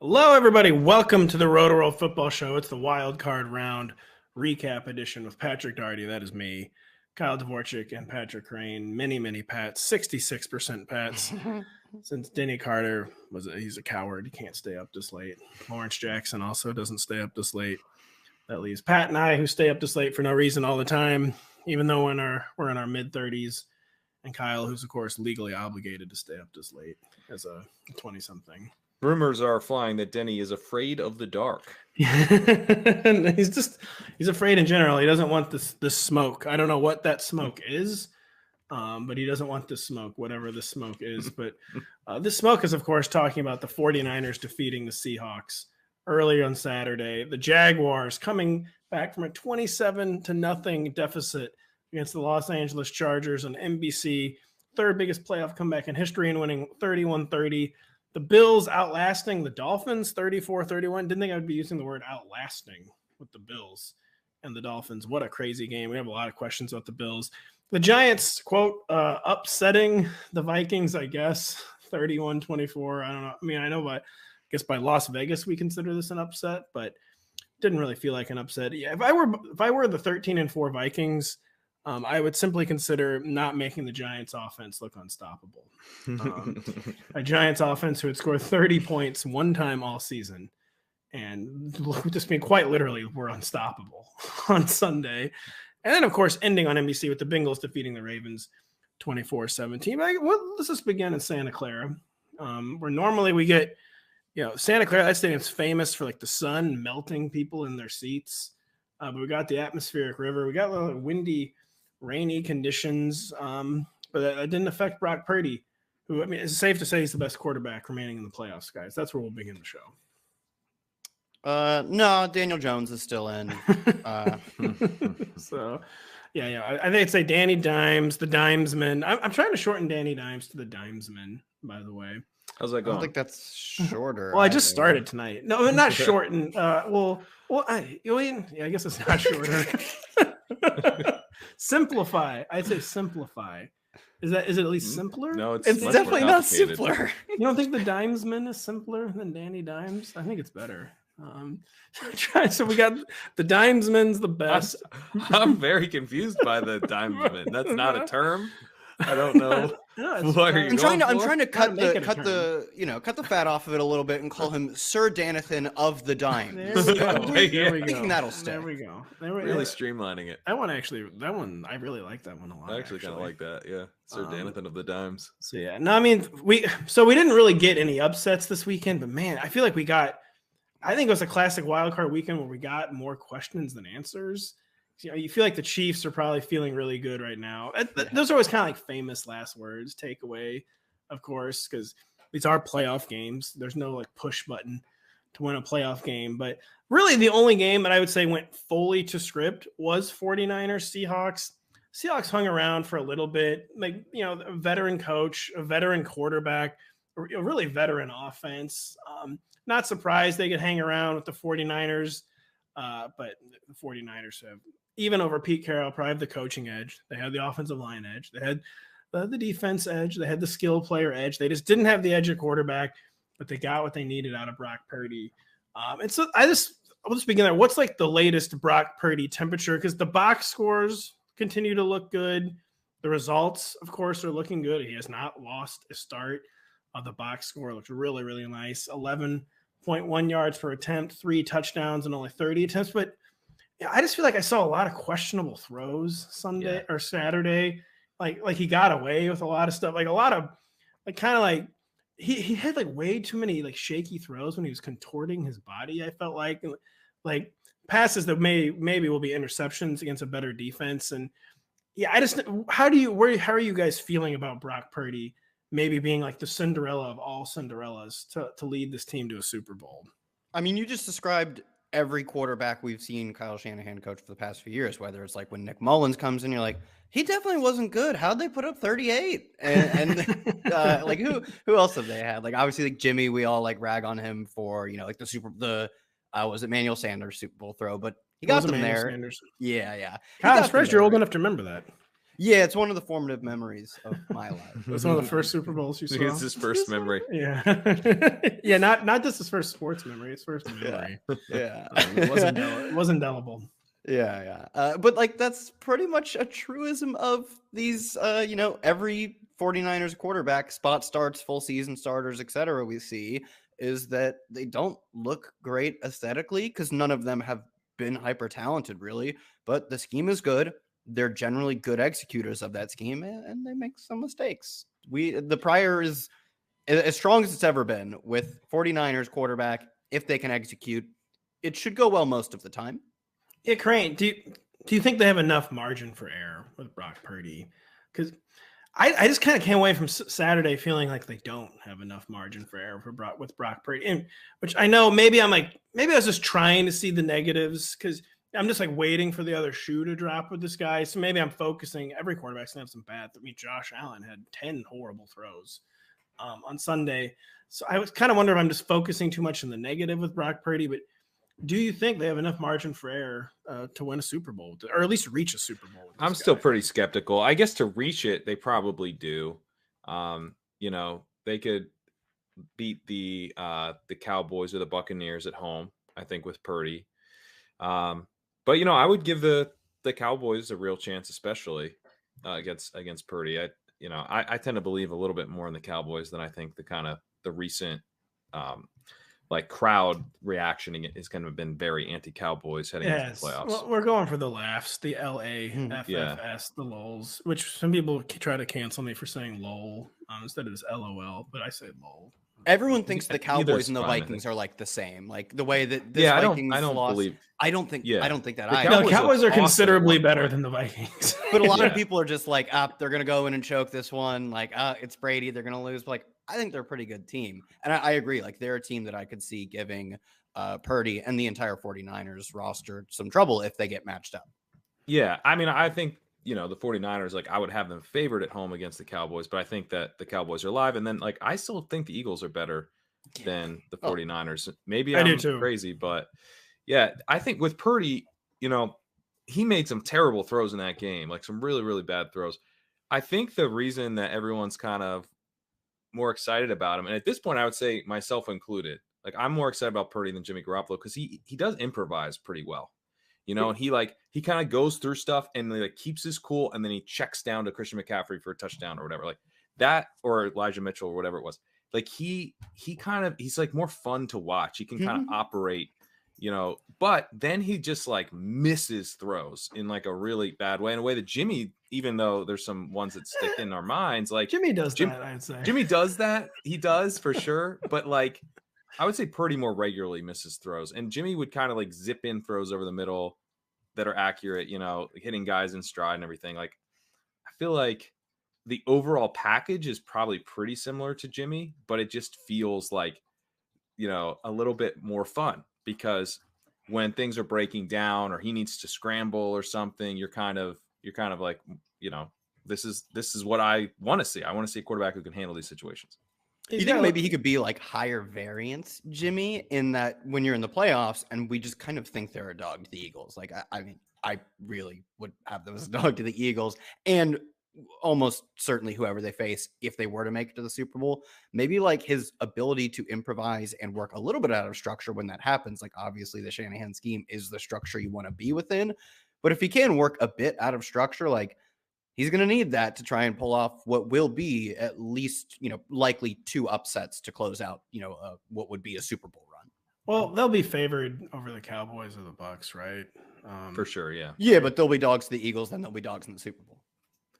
Hello, everybody. Welcome to the Rotoworld Football Show. It's the wild card round recap edition with Patrick Daugherty. That is me, Kyle Dvorchak, and Patrick Kerrane. Many Pats, 66% Pats. Since Denny Carter he's a coward. He can't stay up this late. Lawrence Jackson also doesn't stay up this late. That leaves Pat and I, who stay up this late for no reason all the time, even though we're in our mid-30s. And Kyle, who's, of course, legally obligated to stay up this late as a 20-something. Rumors are flying that Denny is afraid of the dark. he's afraid in general. He doesn't want this smoke. I don't know what that smoke is, but he doesn't want this smoke, whatever the smoke is. But this smoke is, of course, talking about the 49ers defeating the Seahawks earlier on Saturday. The Jaguars coming back from a 27-0 deficit against the Los Angeles Chargers on NBC, third biggest playoff comeback in history, and winning 31-30. The Bills outlasting the Dolphins 34-31. Didn't think I would be using the word outlasting with the Bills and the Dolphins. What a crazy game. We have a lot of questions about the Bills. The Giants, quote, upsetting the Vikings, I guess, 31-24. I don't know. I mean, I guess by Las Vegas we consider this an upset, but didn't really feel like an upset. Yeah, if I were the 13-4 Vikings, I would simply consider not making the Giants offense look unstoppable. A Giants offense who had scored 30 points one time all season and just quite literally were unstoppable on Sunday. And then, of course, ending on NBC with the Bengals defeating the Ravens 24-17. Let's just begin in Santa Clara, where normally we get, Santa Clara, that stadium's famous for like the sun melting people in their seats. But we got the atmospheric river. We got a little windy, rainy conditions, but that didn't affect Brock Purdy, who, I mean, it's safe to say he's the best quarterback remaining in the playoffs, guys. That's where we'll begin the show. No, Daniel Jones is still in. So, I think I'd say Danny Dimes, the Dimesman. I'm trying to shorten Danny Dimes to the Dimesman, by the way. How's that going? I don't think that's shorter. Well, I just started tonight. No, not shorten. I guess it's not shorter. Simplify. I'd say simplify. Is it at least simpler? No, it's definitely not simpler. You don't think the Dimesman is simpler than Danny Dimes? I think it's better. So we got the Dimesman's the best. I'm very confused by the Dimesman. That's not a term. I don't know. I'm trying to cut the fat off of it a little bit and call him Sir Danathan of the Dimes. There we go. That'll stay. There we go. Really streamlining it. I really like that one a lot. I actually kind of like that. Yeah, Sir Danathan of the Dimes. So yeah, no, I mean we didn't really get any upsets this weekend, but man, I feel like I think it was a classic wild card weekend where we got more questions than answers. You feel like the Chiefs are probably feeling really good right now. Those are always kind of like famous last words, takeaway, of course, because these are playoff games. There's no like push button to win a playoff game. But really the only game that I would say went fully to script was 49ers Seahawks. Seahawks hung around for a little bit, like, a veteran coach, a veteran quarterback, a really veteran offense. Not surprised they could hang around with the 49ers, but the 49ers have, even over Pete Carroll, probably have the coaching edge. They had the offensive line edge. They had the defense edge. They had the skill player edge. They just didn't have the edge at quarterback, but they got what they needed out of Brock Purdy. And so I'll just begin there. What's like the latest Brock Purdy temperature? Because the box scores continue to look good. The results, of course, are looking good. He has not lost a start. The box score looks really, really nice. 11.1 yards per attempt, 3 touchdowns, and only 30 attempts. But I just feel like I saw a lot of questionable throws Sunday or Saturday. Like he got away with a lot of stuff. Like a lot of he had like way too many like shaky throws when he was contorting his body. I felt like passes that maybe will be interceptions against a better defense. And how are you guys feeling about Brock Purdy maybe being like the Cinderella of all Cinderellas to lead this team to a Super Bowl? I mean, you just described every quarterback we've seen Kyle Shanahan coach for the past few years, whether it's like when Nick Mullins comes in, you're like, he definitely wasn't good. How'd they put up 38? And like who else have they had? Like obviously like Jimmy, we all like rag on him for, like was it Manuel Sanders Super Bowl throw, but he got them there. Sanders. Yeah. I'm surprised you're old enough to remember that. Yeah, it's one of the formative memories of my life. It was one of the first Super Bowls you saw. It's his first memory. Yeah. Yeah, not just his first sports memory, his first memory. Yeah. It wasn't indelible. Yeah. But like that's pretty much a truism of these every 49ers quarterback, spot starts, full season starters, etc. we see is that they don't look great aesthetically because none of them have been hyper talented really, but the scheme is good. They're generally good executors of that scheme and they make some mistakes. The prior is as strong as it's ever been with 49ers quarterback. If they can execute, it should go well most of the time. Yeah, Kerrane, do you think they have enough margin for error with Brock Purdy? Because I just kind of came away from Saturday feeling like they don't have enough margin for error with Brock Purdy, and which I know maybe I was just trying to see the negatives because I'm just like waiting for the other shoe to drop with this guy. So maybe I'm focusing. Every quarterback's gonna have some bad. I mean, Josh Allen had 10 horrible throws on Sunday, so I was kind of wondering if I'm just focusing too much on the negative with Brock Purdy, but. Do you think they have enough margin for error to win a Super Bowl, or at least reach a Super Bowl? I'm still pretty skeptical. I guess to reach it, they probably do. They could beat the Cowboys or the Buccaneers at home, I think, with Purdy. But I would give the Cowboys a real chance, especially against Purdy. I tend to believe a little bit more in the Cowboys than I think the recent crowd reaction is kind of been very anti-Cowboys heading into the playoffs. Well, we're going for the laughs, the LAFFS, the lols, which some people try to cancel me for saying lol instead of just LOL, but I say lol. Everyone thinks the Cowboys and the Vikings are like the same, like the way that this Vikings lost. I don't think that either. No, Cowboys are considerably better than the Vikings. But a lot of people are just like, they're going to go in and choke this one. Like, it's Brady. They're going to lose. But like, I think they're a pretty good team. And I agree. Like, they're a team that I could see giving Purdy and the entire 49ers roster some trouble if they get matched up. Yeah. I mean, I think, the 49ers, I would have them favored at home against the Cowboys, but I think that the Cowboys are live. And then, I still think the Eagles are better than the 49ers. Maybe I'm crazy, but yeah, I think with Purdy, he made some terrible throws in that game, some really, really bad throws. I think the reason that everyone's kind of more excited about him, and at this point, I would say myself included, I'm more excited about Purdy than Jimmy Garoppolo because he does improvise pretty well, and he kind of goes through stuff and keeps his cool, and then he checks down to Christian McCaffrey for a touchdown or whatever, that, or Elijah Mitchell or whatever it was. He's more fun to watch. He can kind of operate. But then he just misses throws in a really bad way, in a way that Jimmy, even though there's some ones that stick in our minds, Jimmy does that, I'd say. Jimmy does that. He does for sure. But I would say Purdy more regularly misses throws, and Jimmy would kind of zip in throws over the middle that are accurate, hitting guys in stride and everything. I feel like the overall package is probably pretty similar to Jimmy, but it just feels a little bit more fun. Because when things are breaking down or he needs to scramble or something, you're kind of this is what I want to see. I want to see a quarterback who can handle these situations. You think maybe he could be higher variance, Jimmy, in that when you're in the playoffs and we just kind of think they're a dog to the Eagles. I mean, I really would have them as a dog to the Eagles, and almost certainly whoever they face if they were to make it to the Super Bowl. Maybe his ability to improvise and work a little bit out of structure when that happens. Obviously the Shanahan scheme is the structure you want to be within, but if he can work a bit out of structure, he's going to need that to try and pull off what will be at least likely 2 upsets to close out what would be a Super Bowl run. Well, they'll be favored over the Cowboys or the Bucs, right? For sure. Yeah, but they'll be dogs to the Eagles, then they'll be dogs in the Super Bowl.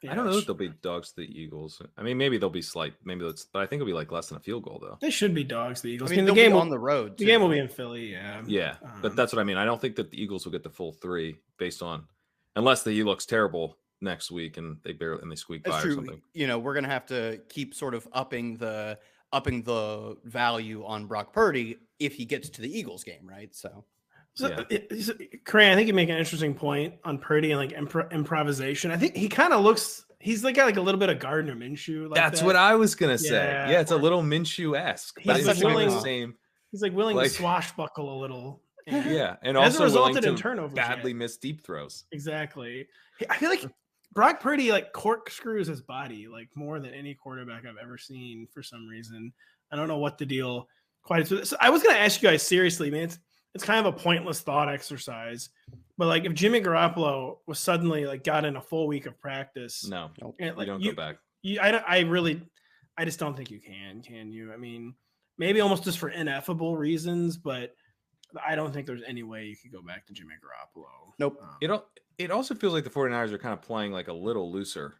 Yeah, I don't know if they'll be dogs to the Eagles. I mean, maybe they'll be slight. But I think it'll be less than a field goal, though. They should be dogs to the Eagles. I mean, the game on the road. The game will be in Philly, yeah. Yeah, but that's what I mean. I don't think that the Eagles will get the full 3 based on, unless he looks terrible next week and they squeak by or something. We're gonna have to keep sort of upping the value on Brock Purdy if he gets to the Eagles game, right? So Kerrane, I think you make an interesting point on Purdy and improvisation. I think he kind of looks. He's got a little bit of Gardner Minshew. That's what I was gonna say. Yeah, it's a little Minshew-esque. He's willing to swashbuckle a little. And also resulted in turnovers. Badly missed deep throws. Exactly. I feel like Brock Purdy like corkscrews his body like more than any quarterback I've ever seen for some reason. I don't know what the deal quite is. So I was going to ask you guys seriously, man. It's kind of a pointless thought exercise, but like if Jimmy Garoppolo was suddenly like got in a full week of practice, no, and, like, you don't go back. I just don't think you can. Can you? I mean, maybe almost just for ineffable reasons, but I don't think there's any way you could go back to Jimmy Garoppolo. Nope. It also feels like the 49ers are kind of playing like a little looser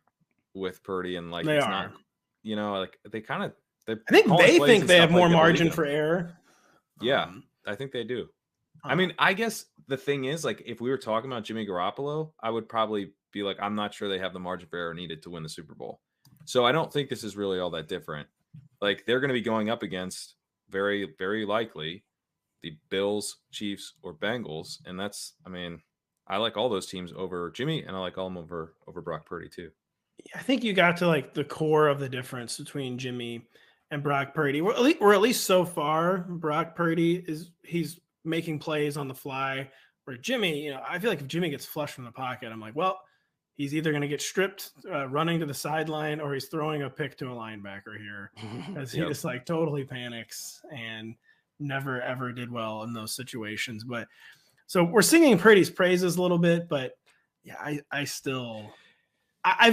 with Purdy, and like it's not, like they kind of. I think they think they have more margin for error. Yeah, I think they do. I mean, I guess the thing is, like, if we were talking about Jimmy Garoppolo, I would probably be like, I'm not sure they have the margin for error needed to win the Super Bowl. So I don't think this is really all that different. Like, they're going to be going up against very, very likely the Bills, Chiefs, or Bengals. And that's, I mean, I like all those teams over Jimmy, and I like all of them over Brock Purdy too. I think you got to like the core of the difference between Jimmy and Brock Purdy. Or at least so far, Brock Purdy he's making plays on the fly. Where Jimmy, I feel like if Jimmy gets flushed from the pocket, I'm like, well, he's either going to get stripped running to the sideline, or he's throwing a pick to a linebacker here, because he just like totally panics and never ever did well in those situations. But so we're singing Purdy's praises a little bit, but yeah, I feel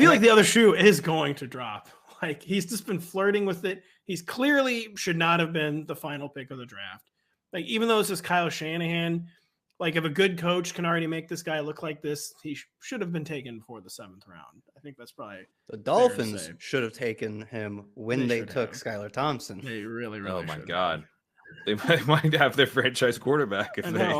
like the other shoe is going to drop. Like, he's just been flirting with it. He's clearly should not have been the final pick of the draft. Like, even though it's just Kyle Shanahan, like, if a good coach can already make this guy look like this, he should have been taken before the 7th round. I think that's probably the Dolphins should have taken him when they took Skylar Thompson. They really, oh my God. They might have their franchise quarterback if they.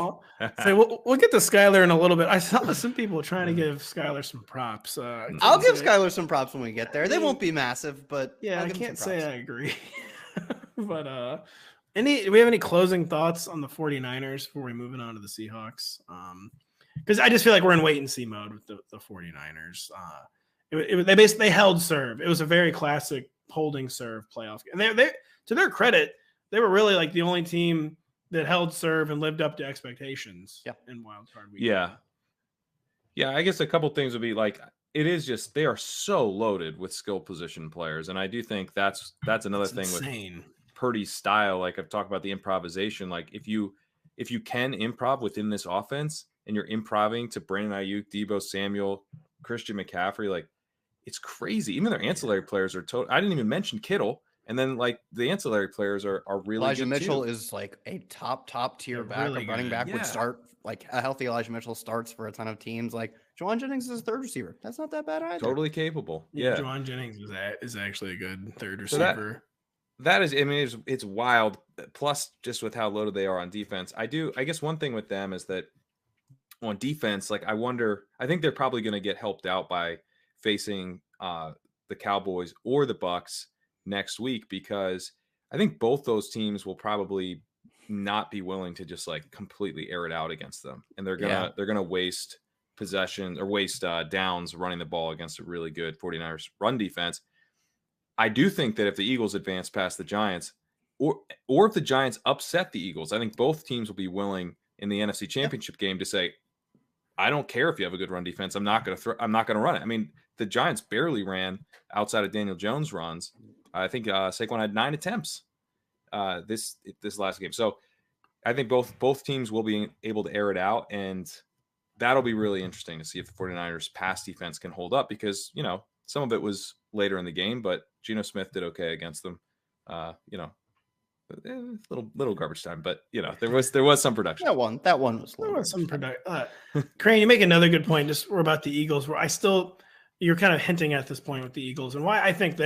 So we'll get to Skylar in a little bit. I saw some people trying to give Skylar some props. I'll give Skylar some props when we get there. They won't be massive, but yeah, I can't say I agree. But do we have any closing thoughts on the 49ers before we move on to the Seahawks? Because I just feel like we're in wait and see mode with the 49ers. They held serve. It was a very classic holding serve playoff. And they to their credit, they were really like the only team that held serve and lived up to expectations in wild card week. Yeah. I guess a couple things would be like, it is just, they are so loaded with skill position players. And I do think that's another thing insane. With Purdy's style. Like, I've talked about the improvisation. Like, if you can improv within this offense and you're improving to Brandon Ayuk, Deebo Samuel, Christian McCaffrey, like, it's crazy. Even their ancillary players are I didn't even mention Kittle. And then, like, the ancillary players are really Elijah good Mitchell too. Is like a top tier back. Really a running back would start, like, a healthy Elijah Mitchell starts for a ton of teams. Like, Juwan Jennings is a third receiver. That's not that bad either. Totally capable. Yeah. Juwan Jennings is actually a good third receiver. So that is, I mean, it's wild. Plus, just with how loaded they are on defense, I guess one thing with them is that on defense, like, I think they're probably going to get helped out by facing the Cowboys or the Bucks next week, because I think both those teams will probably not be willing to just like completely air it out against them, and they're gonna waste possessions or waste downs running the ball against a really good 49ers run defense. I do think that if the Eagles advance past the Giants, or if the Giants upset the Eagles, I think both teams will be willing in the NFC Championship game to say, I don't care if you have a good run defense. I'm not going to run it. I mean, the Giants barely ran outside of Daniel Jones runs. I think Saquon had 9 attempts this last game. So I think both teams will be able to air it out, and that'll be really interesting to see if the 49ers pass defense can hold up, because, some of it was later in the game, but Geno Smith did okay against them. Little garbage time, but there was some production. That one was there was some production. Kerrane, you make another good point. Just about the Eagles, where you're kind of hinting at this point with the Eagles, and why I think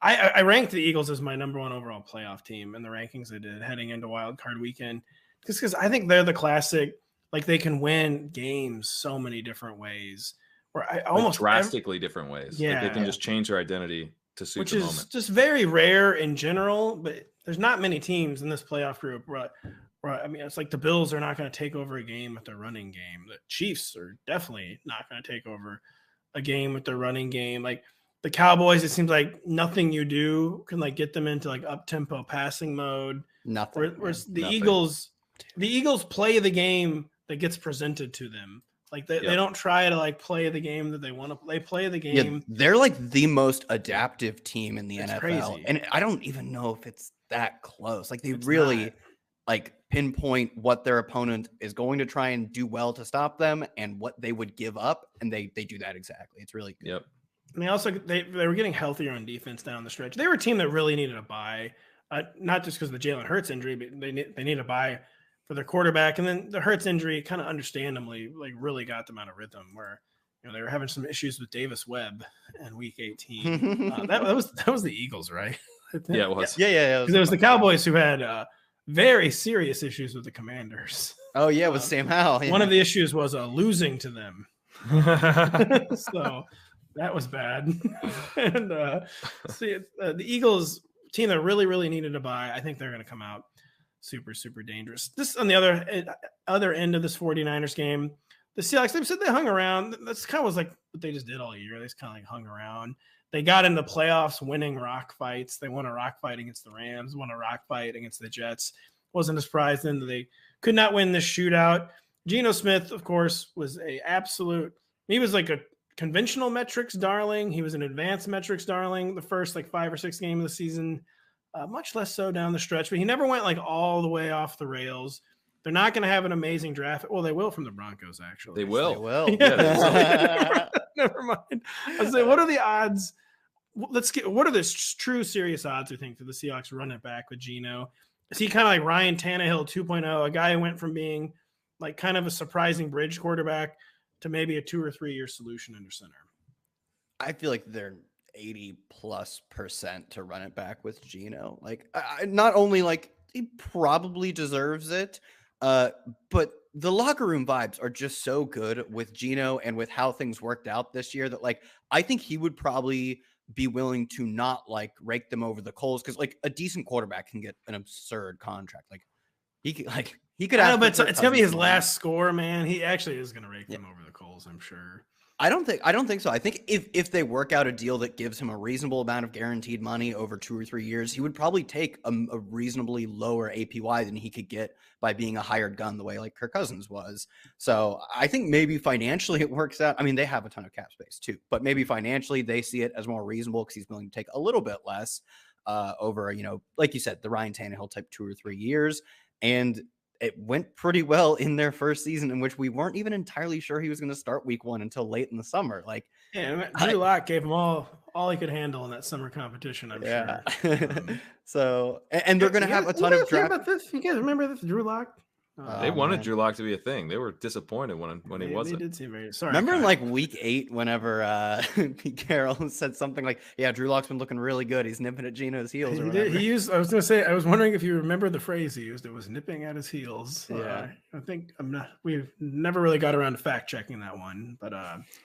I ranked the Eagles as my number 1 overall playoff team in the rankings I did heading into wild card weekend, just because I think they're the classic, like, they can win games so many different ways, where almost drastically different ways. Yeah, like they can just change their identity to suit the moment. Which is just very rare in general, but there's not many teams in this playoff group where I mean, it's like the Bills are not going to take over a game with their running game. The Chiefs are definitely not going to take over a game with their running game. Like the Cowboys, it seems like nothing you do can like get them into like up-tempo passing mode. Nothing. Whereas the Eagles play the game that gets presented to them. Like they don't try to like play the game that they want to. They play the game. Yeah, they're like the most adaptive team in the NFL, crazy. and I don't even know if it's that close. Like they really like pinpoint what their opponent is going to try and do well to stop them, and what they would give up, and they do that exactly. It's really good. Yep. And they were getting healthier on defense down the stretch. They were a team that really needed a bye, not just because of the Jalen Hurts injury, but they need a bye for their quarterback. And then the Hurts injury kind of understandably like really got them out of rhythm where, they were having some issues with Davis Webb in week 18. That was the Eagles, right? Yeah, it was. Yeah. Because it was the Cowboys who had very serious issues with the Commanders. Oh yeah, with Sam Howell. Yeah. One of the issues was losing to them. So that was bad. And the Eagles team that really, really needed a bye, I think they're going to come out super, super dangerous. This on the other end of this 49ers game, the Seahawks, they said they hung around. That's kind of was like what they just did all year. They just kind of like hung around. They got in the playoffs winning rock fights. They won a rock fight against the Rams, won a rock fight against the Jets. Wasn't a surprise then that they could not win this shootout. Geno Smith, of course, was he was like a conventional metrics darling. He was an advanced metrics darling the first like 5 or 6 games of the season, much less so down the stretch, but he never went like all the way off the rails. They're not going to have an amazing draft. Well, they will from the Broncos, actually. They will. They will. Yeah. Never mind. I was saying, what are the odds? What are the true serious odds, I think, for the Seahawks running it back with Geno? Is he kind of like Ryan Tannehill 2.0, a guy who went from being like kind of a surprising bridge quarterback to maybe a 2 or 3 year solution under center? I feel like they're 80+% to run it back with Geno. Like, not only like he probably deserves it, but the locker room vibes are just so good with Geno and with how things worked out this year that like I think he would probably be willing to not like rake them over the coals, because like a decent quarterback can get an absurd contract. Like he could have, but it's gonna be his last score, man. He actually is gonna rake them over the coals, I'm sure. I don't think so. I think if they work out a deal that gives him a reasonable amount of guaranteed money over 2 or 3 years, he would probably take a reasonably lower APY than he could get by being a hired gun the way like Kirk Cousins was. So I think maybe financially it works out. I mean, they have a ton of cap space too, but maybe financially they see it as more reasonable because he's willing to take a little bit less over, like you said, the Ryan Tannehill type 2 or 3 years. And it went pretty well in their first season, in which we weren't even entirely sure he was going to start week 1 until late in the summer. Like, yeah, Drew Lock gave him all he could handle in that summer competition, I'm sure. So, and they're going to have a ton of draft. About this? You guys remember this, Drew Lock? They wanted Drew Lock to be a thing. They were disappointed when he wasn't. They did seem very sorry. Remember in like week 8, whenever Pete Carroll said something like, "Yeah, Drew Lock's been looking really good. He's nipping at Geno's heels." He used. I was going to say. I was wondering if you remember the phrase he used. It was nipping at his heels. Yeah, I think we've never really got around to fact checking that one, but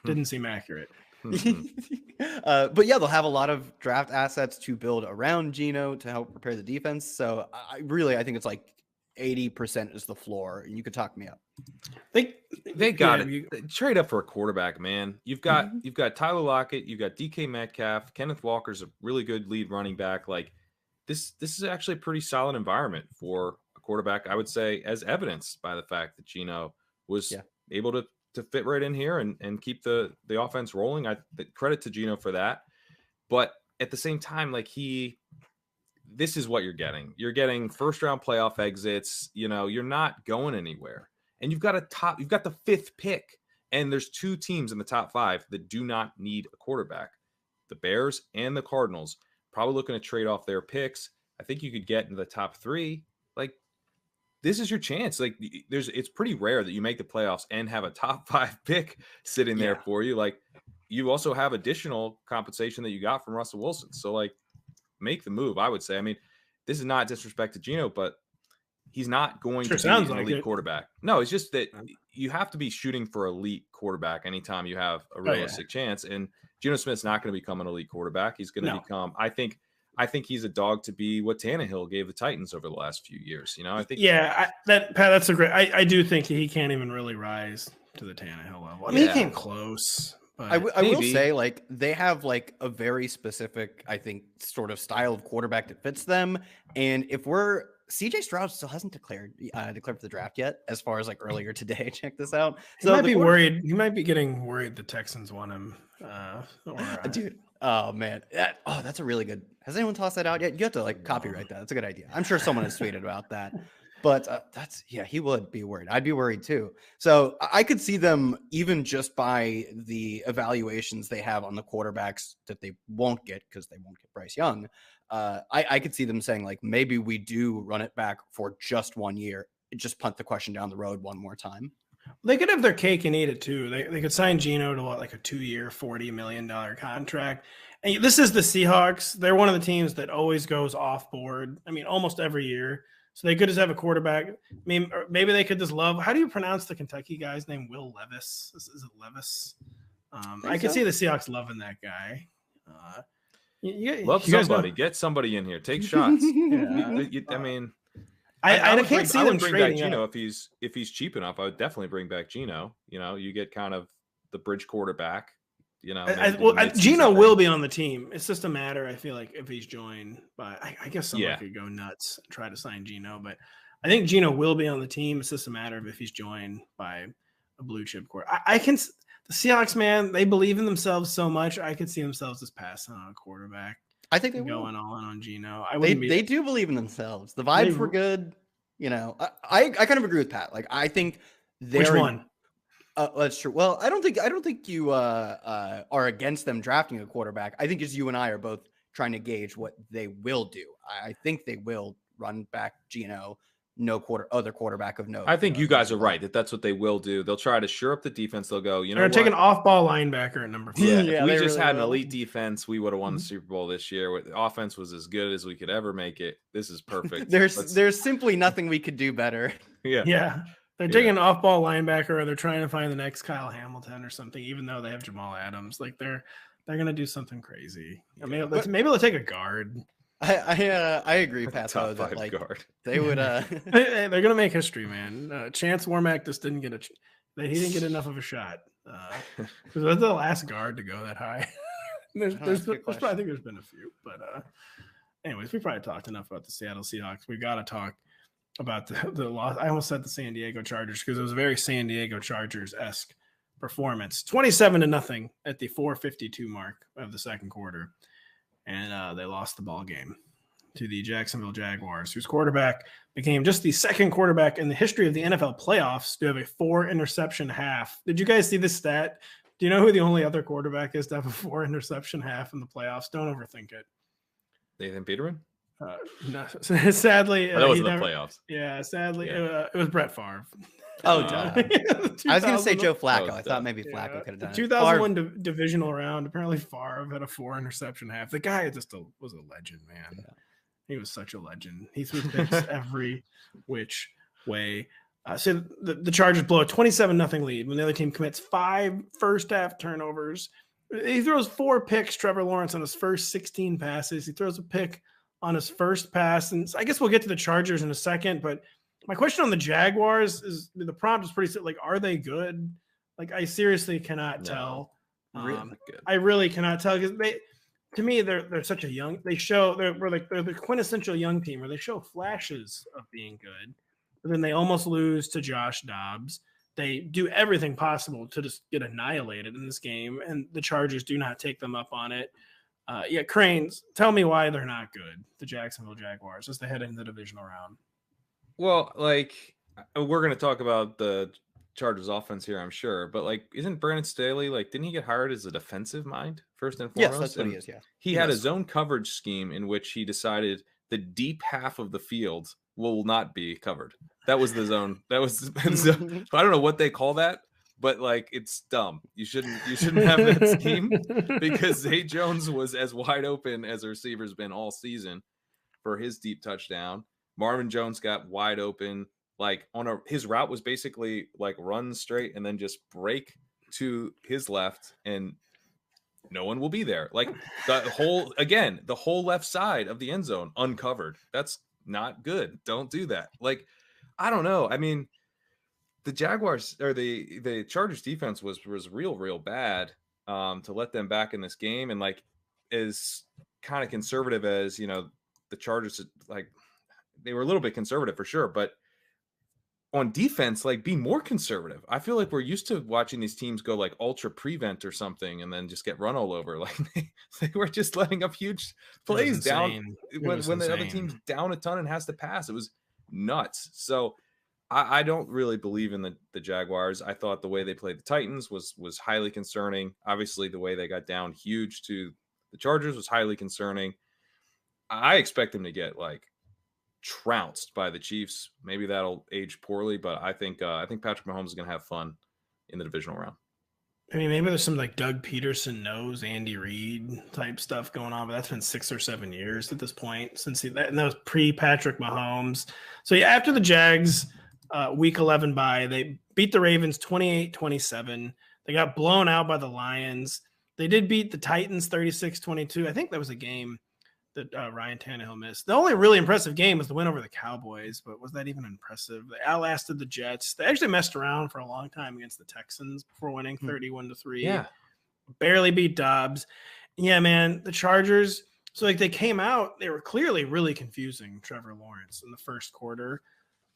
didn't seem accurate. But yeah, they'll have a lot of draft assets to build around Geno to help prepare the defense. So I think it's like 80% is the floor. You could talk me up. They got it. Trade up for a quarterback, man. You've got Tyler Lockett, you've got DK Metcalf, Kenneth Walker's a really good lead running back. Like this is actually a pretty solid environment for a quarterback, I would say, as evidenced by the fact that Geno was able to fit right in here and keep the offense rolling. Credit to Geno for that. But at the same time, like this is what you're getting. You're getting first round playoff exits. You're not going anywhere. And you've got the 5th pick. And there's 2 teams in the top 5 that do not need a quarterback. The Bears and the Cardinals probably looking to trade off their picks. I think you could get into the top 3. Like, this is your chance. Like, it's pretty rare that you make the playoffs and have a top 5 pick sitting there for you. Like, you also have additional compensation that you got from Russell Wilson. So, like, make the move, I would say. I mean, this is not disrespect to Geno, but he's not going to be an elite quarterback. No, it's just that you have to be shooting for elite quarterback anytime you have a realistic chance. And Geno Smith's not going to become an elite quarterback. He's going to become, I think he's a dog to be what Tannehill gave the Titans over the last few years. I think. Yeah, that's a great. I do think he can't even really rise to the Tannehill level. I mean, he came close. I will say, like, they have like a very specific, I think, sort of style of quarterback that fits them. And if we're CJ Stroud still hasn't declared for the draft yet, as far as like earlier today. Check this out. So he might be worried. He might be getting worried the Texans want him. Dude, oh man, that's a really good. Has anyone tossed that out yet? You have to like copyright that. That's a good idea. I'm sure someone has tweeted about that. But he would be worried. I'd be worried too. So I could see them, even just by the evaluations they have on the quarterbacks that they won't get because they won't get Bryce Young. I could see them saying, like, maybe we do run it back for just 1 year, just punt the question down the road one more time. They could have their cake and eat it too. They could sign Geno to like a 2-year, $40 million contract. And this is the Seahawks. They're one of the teams that always goes off board. I mean, almost every year. So they could just have a quarterback. I mean, maybe they could just love. How do you pronounce the Kentucky guy's name? Will Levis? Is it Levis? I could see the Seahawks loving that guy. Love somebody. Get somebody in here. Take shots. I mean, I can't see them bring trading back Geno if he's cheap enough. I would definitely bring back Geno. You know, you get kind of the bridge quarterback. You know, Geno will be on the team. It's just a matter, I feel like, if he's joined by, I guess someone could go nuts and try to sign Geno, but I think Geno will be on the team. It's just a matter of if he's joined by a blue chip core. The Seahawks, man, they believe in themselves so much. I could see themselves just passing on a quarterback. I think they going all in on Geno. They do believe in themselves. The vibes were good. You know, I kind of agree with Pat. Like, I think which one? That's true. Well, I don't think you are against them drafting a quarterback. I think as you and I are both trying to gauge what they will do. I think they will run back Geno, other quarterback of note. I think you guys are right that's what they will do. They'll try to shore up the defense. They'll go, they're take an off-ball linebacker at number 5. Yeah, if we just had an elite defense, we would have won the Super Bowl this year. The offense was as good as we could ever make it. This is perfect. There's simply nothing we could do better. Yeah. They're taking an off-ball linebacker, or they're trying to find the next Kyle Hamilton or something, even though they have Jamal Adams. Like, they're going to do something crazy. I mean, maybe they'll take a guard. I agree, Pat. Top 5 like guard. They would. They're going to make history, man. Chance Warmack just didn't get he didn't get enough of a shot. Because that's the last guard to go that high. I think there's been a few, but anyways, we probably talked enough about the Seattle Seahawks. We got to talk about the loss. I almost said the San Diego Chargers because it was a very San Diego Chargers-esque performance. 27-0 at the 4:52 mark of the second quarter. And they lost the ball game to the Jacksonville Jaguars, whose quarterback became just the second quarterback in the history of the NFL playoffs to have a 4-interception half. Did you guys see this stat? Do you know who the only other quarterback is to have a 4-interception half in the playoffs? Don't overthink it. Nathan Peterman? No, sadly, that was in the playoffs. Yeah, sadly, it was Brett Favre. Oh, I was going to say Joe Flacco. I thought maybe Flacco could have done it. 2001 divisional round. Apparently, Favre had a 4-interception half. The guy just was a legend, man. Yeah. He was such a legend. He threw picks every which way. So the Chargers blow a 27-0 lead when the other team commits 5 first-half turnovers. He throws 4 picks, Trevor Lawrence, on his first 16 passes. He throws a pick on his first pass. And I guess we'll get to the Chargers in a second, but my question on the Jaguars is the prompt is pretty like, are they good? Like, I seriously cannot tell. Really good. I really cannot tell because to me, they're such a young. They're the quintessential young team where they show flashes of being good, but then they almost lose to Josh Dobbs. They do everything possible to just get annihilated in this game, and the Chargers do not take them up on it. Kerrane, tell me why they're not good, the Jacksonville Jaguars, as they head into the divisional round. Well, like, we're going to talk about the Chargers offense here, I'm sure, but like, isn't Brandon Staley, like, didn't he get hired as a defensive mind first and foremost? Yes, that's what he is, yeah. He had a zone coverage scheme in which he decided the deep half of the field will not be covered. That was the zone. That was the zone. I don't know what they call that, but like, it's dumb. You shouldn't have that scheme because Zay Jones was as wide open as a receiver's been all season for his deep touchdown. Marvin Jones got wide open, like his route was basically like run straight and then just break to his left and no one will be there. Like the whole left side of the end zone uncovered. That's not good. Don't do that. Like, I don't know. I mean, the Jaguars or the Chargers defense was real bad to let them back in this game. And like, as kind of conservative as, the Chargers, like, they were a little bit conservative for sure, but on defense, like, be more conservative. I feel like we're used to watching these teams go like ultra prevent or something and then just get run all over. Like they were just letting up huge plays down when the other team's down a ton and has to pass. It was nuts. So I don't really believe in the Jaguars. I thought the way they played the Titans was highly concerning. Obviously, the way they got down huge to the Chargers was highly concerning. I expect them to get like trounced by the Chiefs. Maybe that'll age poorly, but I think Patrick Mahomes is going to have fun in the divisional round. I mean, maybe there's some like Doug Peterson knows Andy Reid type stuff going on, but that's been 6 or 7 years at this point and that was pre-Patrick Mahomes. So yeah, after the Jags week 11 bye, they beat the Ravens 28-27. They got blown out by the Lions. They did beat the Titans 36-22. I think that was a game that Ryan Tannehill missed. The only really impressive game was the win over the Cowboys, but was that even impressive? They outlasted the Jets. They actually messed around for a long time against the Texans before winning 31-3. Yeah. Barely beat Dobbs. Yeah, man, the Chargers. So like they came out, they were clearly really confusing Trevor Lawrence in the first quarter.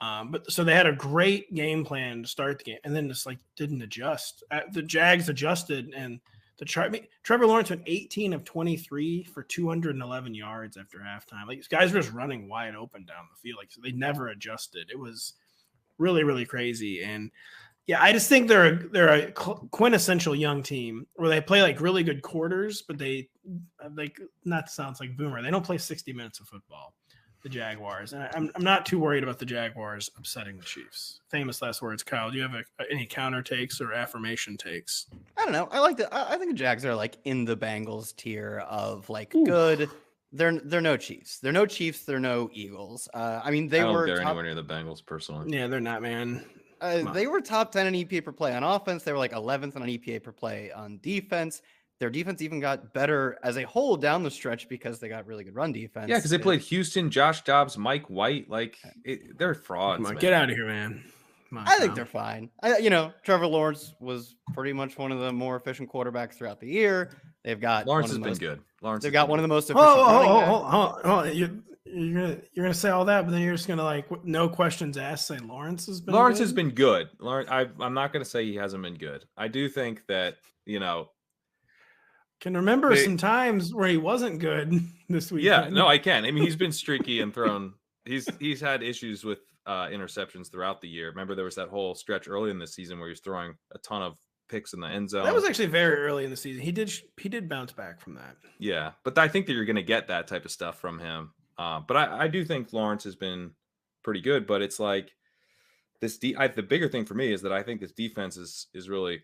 But so they had a great game plan to start the game and then just like didn't adjust. The Jags adjusted and Trevor Lawrence went 18 of 23 for 211 yards after halftime. Like these guys were just running wide open down the field. Like so they never adjusted. It was really, really crazy. And yeah, I just think they're a quintessential young team where they play like really good quarters, but they like not sounds like boomer. They don't play 60 minutes of football. The Jaguars, and I'm not too worried about the Jaguars upsetting the Chiefs. Famous last words, Kyle. Do you have any counter takes or affirmation takes? I don't know. I think the Jags are like in the Bengals tier of like good. They're no Chiefs. They're no Chiefs. They're no Eagles. I mean, they're anywhere near the Bengals personally. Yeah, they're not, man. They were top 10 in EPA per play on offense. They were like 11th on EPA per play on defense. Their defense even got better as a whole down the stretch because they got really good run defense. Yeah, because they played Houston, Josh Dobbs, Mike White. Like they're frauds. Come on, get out of here, man. I think they're fine. Trevor Lawrence was pretty much one of the more efficient quarterbacks throughout the year. They've got Lawrence has been good. They've got one of the most efficient. You're gonna say all that, but then you're just gonna like no questions asked say Lawrence has been. Lawrence has been good. I'm not gonna say he hasn't been good. I do think that can remember some times where he wasn't good this week. Yeah, no, I can. I mean, he's been streaky and thrown. He's had issues with interceptions throughout the year. Remember, there was that whole stretch early in the season where he was throwing a ton of picks in the end zone. That was actually very early in the season. He did bounce back from that. Yeah, but I think that you're going to get that type of stuff from him. But I do think Lawrence has been pretty good. But it's like this. The bigger thing for me is that I think this defense is really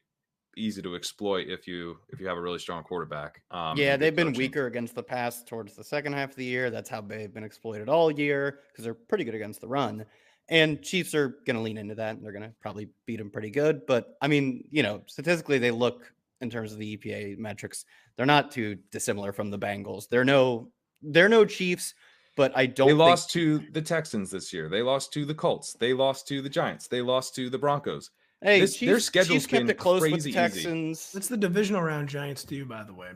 easy to exploit if you have a really strong quarterback. They've been weaker against the pass towards the second half of the year. That's how they've been exploited all year because they're pretty good against the run. And Chiefs are going to lean into that, and they're going to probably beat them pretty good. But I mean, statistically, they look in terms of the EPA metrics, they're not too dissimilar from the Bengals. They're no Chiefs, but I don't. They lost to the Texans this year. They lost to the Colts. They lost to the Giants. They lost to the Broncos. Hey, their schedule's been kept it close crazy with the Texans. Easy. It's the divisional round Giants do, by the way.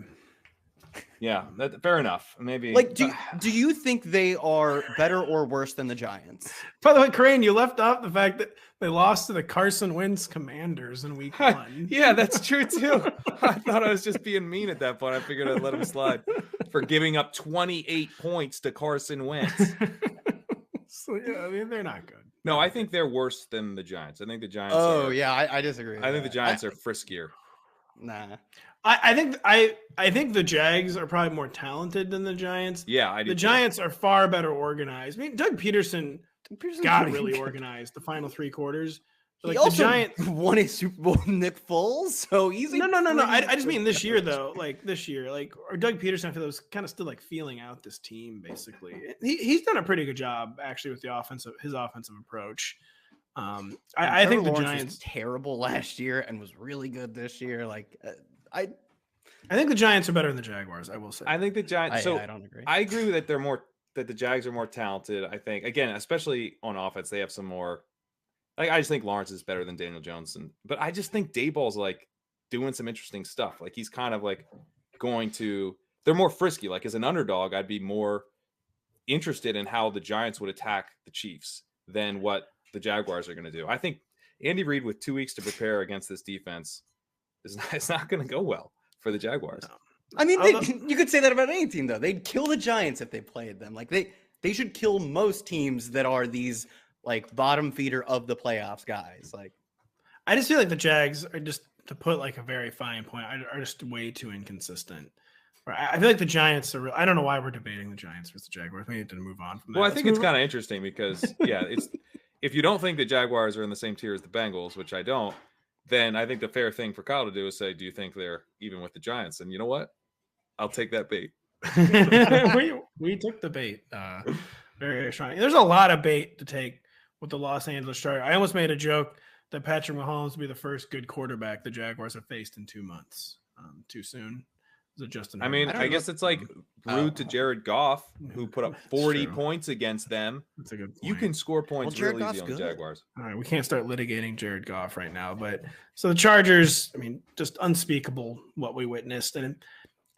Yeah, fair enough. Maybe. Like, do you think they are better or worse than the Giants? By the way, Kerrane, you left off the fact that they lost to the Carson Wentz Commanders in week 1. Yeah, that's true too. I thought I was just being mean at that point. I figured I'd let him slide for giving up 28 points to Carson Wentz. So yeah, I mean they're not good. No, I think they're worse than the Giants. I think the Giants. I disagree. I think the Giants are friskier. Nah. I think the Jags are probably more talented than the Giants. Yeah, I do. The Giants are far better organized. I mean, Doug Peterson got really organized the final 3 quarters. Like, he also the Giants won a Super Bowl with Nick Foles, so easy. No. I just mean this year though. Like this year, or Doug Peterson, I feel was kind of still like feeling out this team. Basically, he's done a pretty good job actually with his offensive approach. I think the Lawrence Giants was terrible last year and was really good this year. I think the Giants are better than the Jaguars. I will say. I think the Giants. I don't agree. I agree that that the Jags are more talented. I think again, especially on offense, they have some more. I just think Lawrence is better than Daniel Jones, but I just think Daboll's like doing some interesting stuff. Like he's kind of like they're more frisky. Like as an underdog, I'd be more interested in how the Giants would attack the Chiefs than what the Jaguars are going to do. I think Andy Reid with 2 weeks to prepare against this defense it's not going to go well for the Jaguars. No. I mean, you could say that about any team, though. They'd kill the Giants if they played them. Like they should kill most teams that are these like bottom feeder of the playoffs guys. Like, I just feel like the Jags are just, to put like a very fine point, are just way too inconsistent. I feel like the Giants are. I don't know why we're debating the Giants versus the Jaguars. We need to move on from that. Well, I think it's kind of interesting because it's if you don't think the Jaguars are in the same tier as the Bengals, which I don't, then I think the fair thing for Kyle to do is say, do you think they're even with the Giants? And you know what? I'll take that bait. we took the bait. Very strong. There's a lot of bait to take with the Los Angeles Chargers. I almost made a joke that Patrick Mahomes will be the first good quarterback the Jaguars have faced in 2 months. Too soon. Is it Justin Herbert? I mean, I guess it's like rude to Jared Goff, who put up 40 points against them. That's a good point. You can score points real easy on the Jaguars. All right, we can't start litigating Jared Goff right now. But so the Chargers, I mean, just unspeakable what we witnessed. And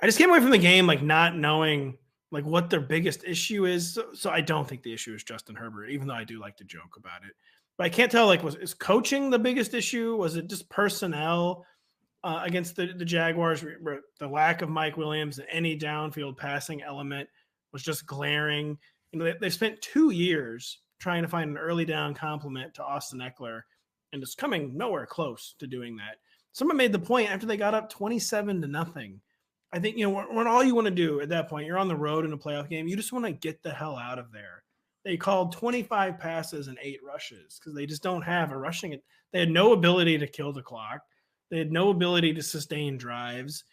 I just came away from the game like not knowing like what their biggest issue is. So I don't think the issue is Justin Herbert, even though I do like to joke about it. But I can't tell, like, is coaching the biggest issue? Was it just personnel against the Jaguars? The lack of Mike Williams and any downfield passing element was just glaring. You know, they spent 2 years trying to find an early down complement to Austin Eckler, and it's coming nowhere close to doing that. Someone made the point after they got up 27-0. I think, you know, when all you want to do at that point, you're on the road in a playoff game, you just want to get the hell out of there. They called 25 passes and 8 rushes because they just don't have a rushing. They had no ability to kill the clock. They had no ability to sustain drives.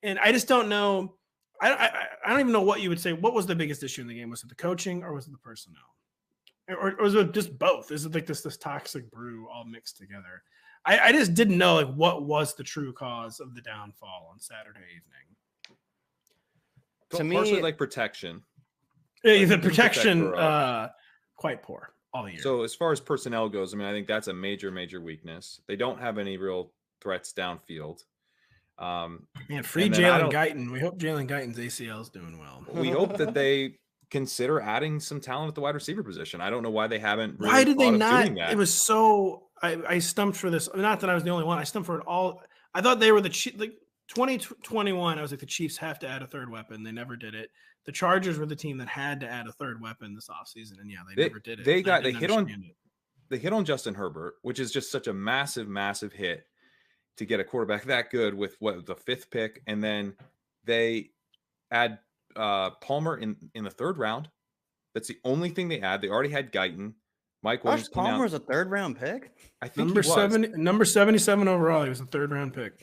And I just don't know. I don't even know what you would say. What was the biggest issue in the game? Was it the coaching or was it the personnel? Or was it just both? Is it like this toxic brew all mixed together? I just didn't know like what was the true cause of the downfall on Saturday evening. To me, partially like protection. Yeah, the protection quite poor all year. So as far as personnel goes, I mean, I think that's a major weakness. They don't have any real threats downfield. Man, free Jalen Guyton. We hope Jalen Guyton's ACL is doing well. We hope that they consider adding some talent at the wide receiver position. I don't know why they haven't. Really why did they not? Doing that. It was so. I stumped for this. Not that I was the only one. I stumped for it all. I thought they were like 2021. I was like, the Chiefs have to add a third weapon. They never did it. The Chargers were the team that had to add a third weapon this offseason, and they never did it. They hit on Justin Herbert, which is just such a massive hit to get a quarterback that good with the 5th pick, and then they add Palmer in the 3rd round. That's the only thing they add. They already had Guyton. Mike Williams. Palmer's a 3rd round pick. I think number 77 overall. He was a 3rd round pick.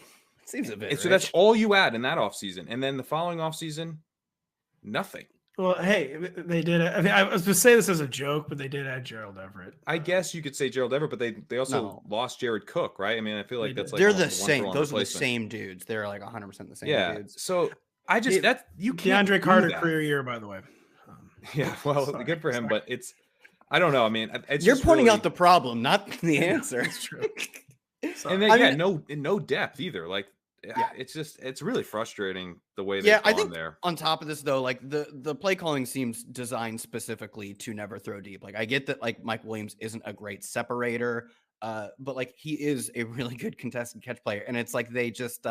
Seems a bit. And so that's all you add in that offseason, and then the following offseason, nothing. Well, hey, they did. I mean, I was going to say this as a joke, but they did add Gerald Everett. I guess you could say Gerald Everett, but they also lost Jared Cook, right? I mean, I feel like that's like they're the same. Those are the same dudes. They're like 100% the same dudes. So I just you can't. DeAndre Carter career year, by the the way. Yeah, well, good for him, but it's I don't know. I mean, you're pointing out the problem, not the answer. That's true. And then no depth either. Like. Yeah, it's really frustrating the way they've I think there. On top of this, though, like the play calling seems designed specifically to never throw deep. Like I get that like Mike Williams isn't a great separator, but like he is a really good contested catch player, and it's like they just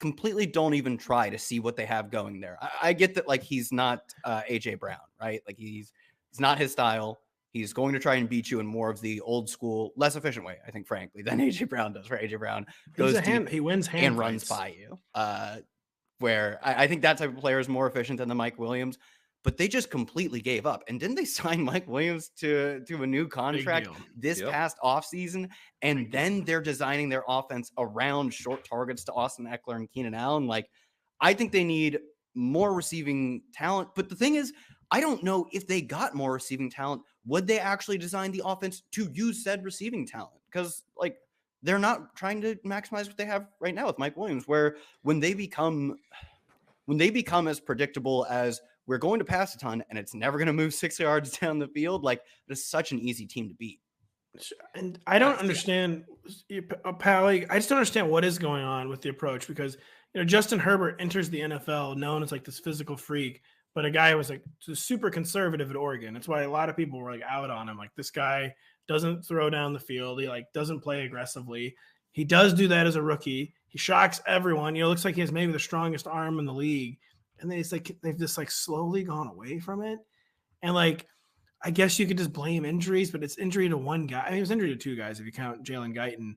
completely don't even try to see what they have going there. I get that like he's not AJ Brown, right? Like it's not his style. He's going to try and beat you in more of the old school, less efficient way, I think, frankly, than AJ Brown does. Right? AJ Brown goes he wins hand and runs by you. Where I think that type of player is more efficient than the Mike Williams, but they just completely gave up. And didn't they sign Mike Williams to a new contract this past offseason? And then they're designing their offense around short targets to Austin Eckler and Keenan Allen. Like, I think they need more receiving talent. But the thing is, I don't know if they got more receiving talent. Would they actually design the offense to use said receiving talent? Because like they're not trying to maximize what they have right now with Mike Williams, where when they become as predictable as we're going to pass a ton and it's never going to move 6 yards down the field, like it's such an easy team to beat. And I don't understand, Pally. I just don't understand what is going on with the approach because Justin Herbert enters the NFL known as like this physical freak. but a guy who was like super conservative at Oregon. That's why a lot of people were like out on him. Like, this guy doesn't throw down the field. He like doesn't play aggressively. He does do that as a rookie. He shocks everyone. Looks like he has maybe the strongest arm in the league. And then it's like they've just like slowly gone away from it. And like, I guess you could just blame injuries, but it's injury to one guy. I mean, it was injury to two guys if you count Jalen Guyton.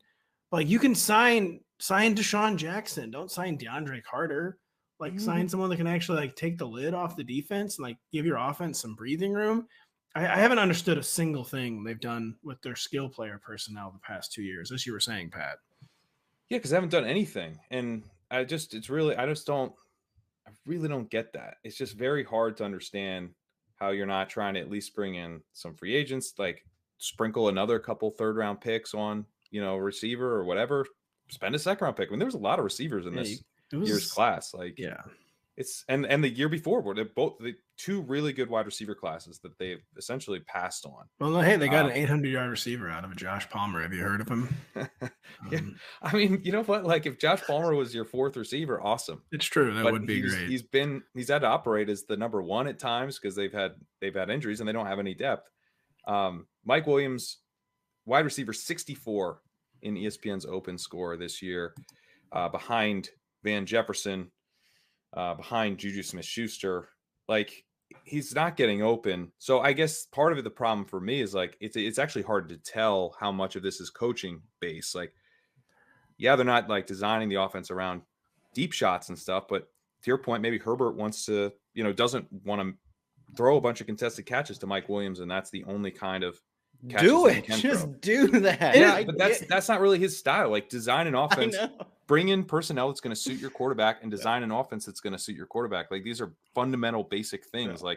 But like, you can sign Deshaun Jackson. Don't sign DeAndre Carter. Like, sign someone that can actually like take the lid off the defense and like give your offense some breathing room. I haven't understood a single thing they've done with their skill player personnel the past 2 years, as you were saying, Pat. Yeah, because they haven't done anything. And I really don't get that. It's just very hard to understand how you're not trying to at least bring in some free agents, like sprinkle another couple third-round picks on, a receiver or whatever. Spend a second-round pick. I mean, there was a lot of receivers in this year's class. Like, yeah, it's and the year before, were both the two really good wide receiver classes that they've essentially passed on. Well, hey, they got an 800-yard receiver out of it, Josh Palmer. Have you heard of him? Yeah. I mean, you know what? Like, if Josh Palmer was your fourth receiver, awesome. It's true. That would be great. He's had to operate as the number one at times because they've had injuries and they don't have any depth. Mike Williams, wide receiver 64 in ESPN's open score this year, behind Van Jefferson, behind Juju Smith-Schuster. Like, he's not getting open. So I guess part of it, the problem for me is like, it's actually hard to tell how much of this is coaching based. Like, yeah, they're not like designing the offense around deep shots and stuff, but to your point, maybe Herbert wants to, doesn't want to throw a bunch of contested catches to Mike Williams. And that's the only kind of do it. Just do that. Yeah, but that's not really his style. Like, design an offense, bring in personnel that's going to suit your quarterback, and design an offense that's going to suit your quarterback. Like, these are fundamental, basic things. Yeah.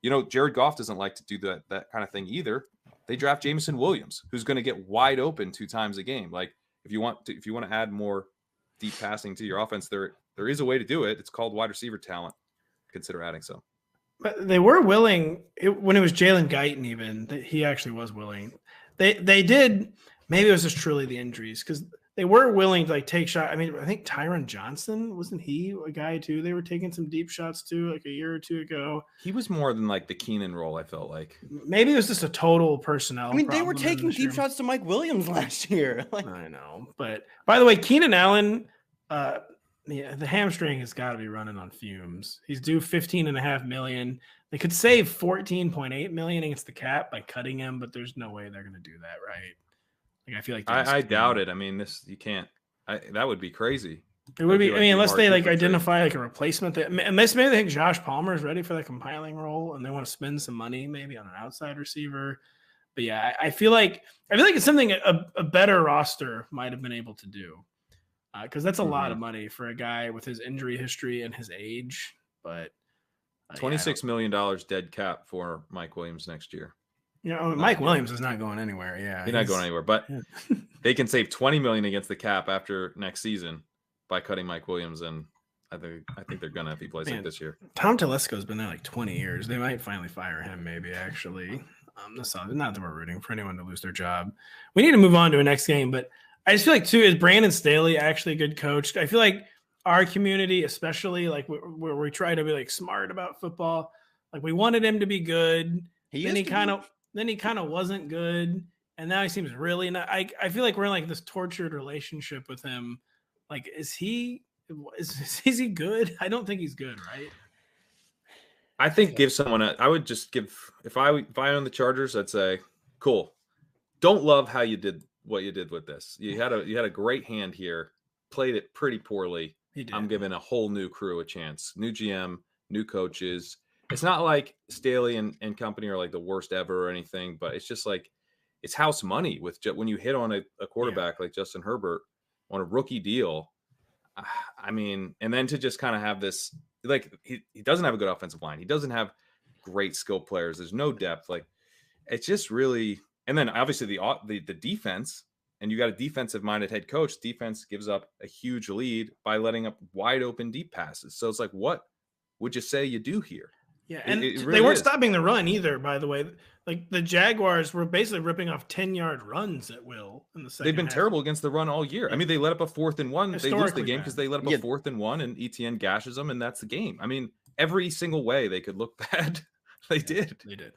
Like, Jared Goff doesn't like to do that kind of thing either. They draft Jameson Williams, who's going to get wide open 2 times a game. Like, if you want to add more deep passing to your offense, there is a way to do it. It's called wide receiver talent. Consider adding some. But they were willing when it was Jalen Guyton. Even he actually was willing. They did. Maybe it was just truly the injuries, because they were willing to like take shots. I mean, I think Tyron Johnson, wasn't he a guy too? They were taking some deep shots too, like a year or two ago. He was more than like the Keenan role, I felt like. Maybe it was just a total personnel. I mean, they were taking deep shots to Mike Williams last year. I know, but by the way, Keenan Allen, the hamstring has got to be running on fumes. He's due $15.5 million. They could save $14.8 million against the cap by cutting him, but there's no way they're going to do that, right? Like, I feel like I doubt it. I mean, you can't. That would be crazy. It would be. I mean, unless they like identify like a replacement. Unless maybe they think Josh Palmer is ready for that compiling role, and they want to spend some money maybe on an outside receiver. But yeah, I feel like it's something a better roster might have been able to do. Because that's a lot of money for a guy with his injury history and his age. But $26 million dead cap for Mike Williams next year. Mike Williams is not going anywhere. Yeah, he's not going anywhere. But they can save $20 million against the cap after next season by cutting Mike Williams, and I think they're gonna if he plays like this year. Tom Telesco's been there like 20 years. They might finally fire him. Maybe actually. Not that we're rooting for anyone to lose their job. We need to move on to a next game, but I just feel like too, is Brandon Staley actually a good coach? I feel like our community, especially like where we try to be like smart about football, like we wanted him to be good. Then he kind of wasn't good, and now he seems really not. I feel like we're in like this tortured relationship with him. Like, is he good? I don't think he's good, right? I think I would just give if I owned the Chargers, I'd say, cool. Don't love how you did what you did with this. You had a great hand here, played it pretty poorly. I'm giving a whole new crew a chance. New GM, new coaches. It's not like Staley and company are like the worst ever or anything, but it's just like it's house money when you hit on a quarterback like Justin Herbert on a rookie deal. I mean, and then to just kind of have this, like he doesn't have a good offensive line. He doesn't have great skill players. There's no depth. Like, it's just really. And then obviously the defense, and you got a defensive minded head coach. Defense gives up a huge lead by letting up wide open deep passes. So it's like, what would you say you do here? Yeah, and it really they weren't stopping the run either, by the way. Like, the Jaguars were basically ripping off 10-yard runs at will in the second They've been half. terrible against the run all year. Yeah. I mean, they let up a 4th and 1. They lose the game because they let up a 4th and 1, and ETN gashes them, and that's the game. I mean, every single way they could look bad, they did. They did.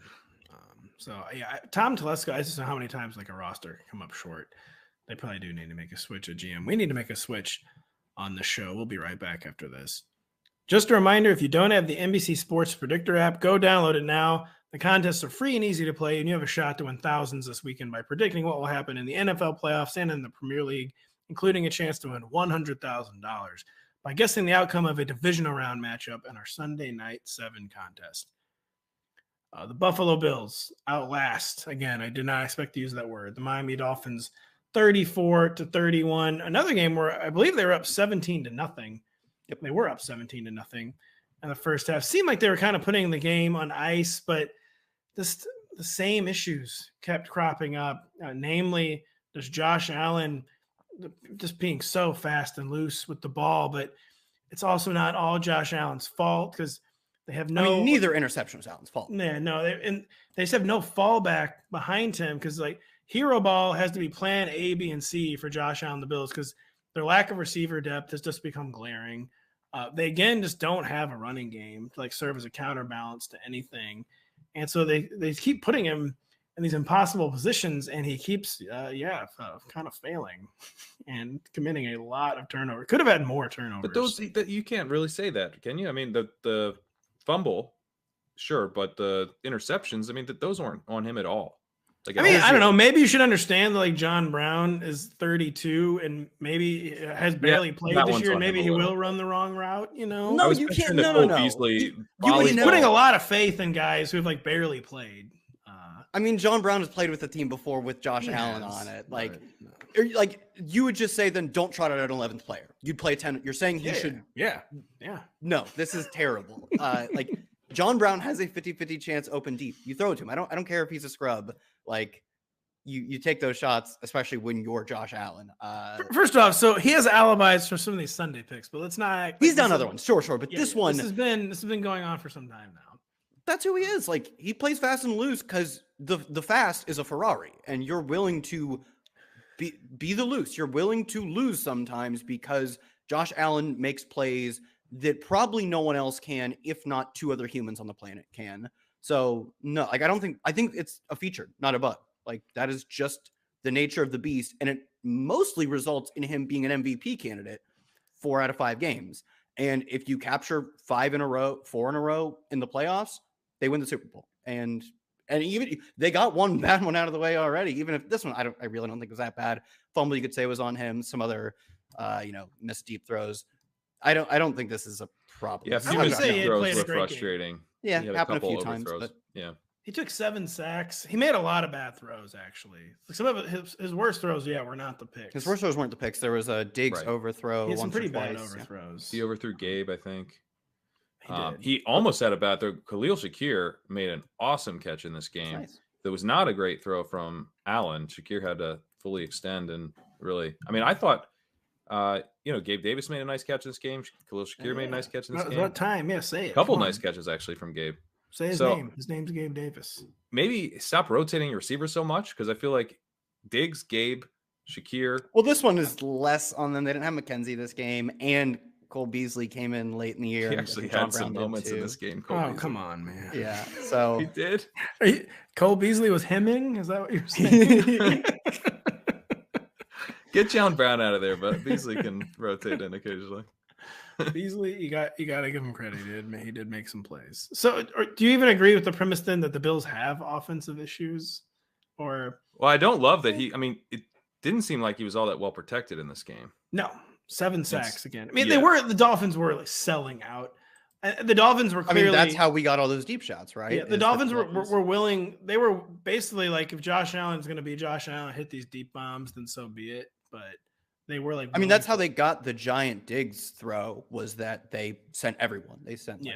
So yeah, Tom Telesco, I just know how many times like a roster can come up short. They probably do need to make a switch at GM. We need to make a switch on the show. We'll be right back after this. Just a reminder, if you don't have the NBC Sports Predictor app, go download it now. The contests are free and easy to play, and you have a shot to win thousands this weekend by predicting what will happen in the NFL playoffs and in the Premier League, including a chance to win $100,000 by guessing the outcome of a divisional round matchup in our Sunday Night 7 contest. The Buffalo Bills outlast. Again, I did not expect to use that word. The Miami Dolphins 34-31. Another game where I believe they were up 17-0. Yep, they were up 17-0 in the first half. Seemed like they were kind of putting the game on ice, but just the same issues kept cropping up. Namely, there's Josh Allen just being so fast and loose with the ball, but it's also not all Josh Allen's fault because they have no. I mean, neither interception was Allen's fault. Yeah, no, they just have no fallback behind him because like hero ball has to be plan A, B, and C for Josh Allen, the Bills, because their lack of receiver depth has just become glaring. They again just don't have a running game to like serve as a counterbalance to anything, and so they keep putting him in these impossible positions, and he keeps kind of failing and committing a lot of turnover. Could have had more turnovers. But those you can't really say that, can you? I mean, the fumble, sure, but the interceptions, I mean, those weren't on him at all. Like, I mean, I don't know. Maybe you should understand that like John Brown is 32 and maybe has barely played this year. And maybe he will run the wrong route. You know, no, you can't. No. You're putting a lot of faith in guys who have like barely played. I mean, John Brown has played with the team before with Josh Allen on it. Like you would just say, then don't trot out an 11th player. You'd play 10. You're saying he should. Yeah. No, this is terrible. Like John Brown has a 50-50 chance open deep. You throw it to him. I don't care if he's a scrub. Like you take those shots, especially when you're Josh Allen. First off, so he has alibis for some of these Sunday picks, but let's not. He's done other ones, sure. But this one, this has been going on for some time now. That's who he is. Like he plays fast and loose because the fast is a Ferrari, and you're willing to be the loose. You're willing to lose sometimes because Josh Allen makes plays that probably no one else can, if not two other humans on the planet can. So no, like I think it's a feature, not a bug. Like that is just the nature of the beast, and it mostly results in him being an MVP candidate 4 out of 5 games. And if you capture 5 in a row, 4 in a row in the playoffs, they win the Super Bowl. And even they got one bad one out of the way already. Even if this one, I really don't think was that bad. Fumble, you could say, was on him. Some other, missed deep throws. I don't think this is a problem. Yeah, I would say deep throws were frustrating. Game. Yeah, happened a few times. But yeah, he took 7 sacks. He made a lot of bad throws, actually. Like some of his worst throws, were not the picks. His worst throws weren't the picks. There was a Diggs overthrow. He had some once pretty or twice. bad overthrows. He overthrew Gabe, I think. He almost had a bad throw. Khalil Shakir made an awesome catch in this game. Nice. There was not a great throw from Allen. Shakir had to fully extend and really. I mean, I thought, Gabe Davis made a nice catch in this game. Khalil Shakir made a nice catch in this game. What time? Yeah, say it. A couple nice catches actually from Gabe. Say his name. His name's Gabe Davis. Maybe stop rotating your receivers so much because I feel like Diggs, Gabe, Shakir. Well, this one is less on them. They didn't have McKenzie this game, and Cole Beasley came in late in the year. He actually had some moments in this game. Cole Beasley. Come on, man. Yeah, so he did. Cole Beasley was hemming. Is that what you're saying? Get John Brown out of there, but Beasley can rotate in occasionally. Beasley, you got to give him credit. He did make some plays. So, do you even agree with the premise then that the Bills have offensive issues? Or I don't love that it didn't seem like he was all that well protected in this game. No. 7 sacks again. I mean, the Dolphins were like selling out. The Dolphins were clearly. that's how we got all those deep shots, right? Yeah, the Dolphins were willing. They were basically like, if Josh Allen's going to be Josh Allen, hit these deep bombs, then so be it. But they were like. That's how they got the giant Diggs throw, was that they sent everyone. They sent.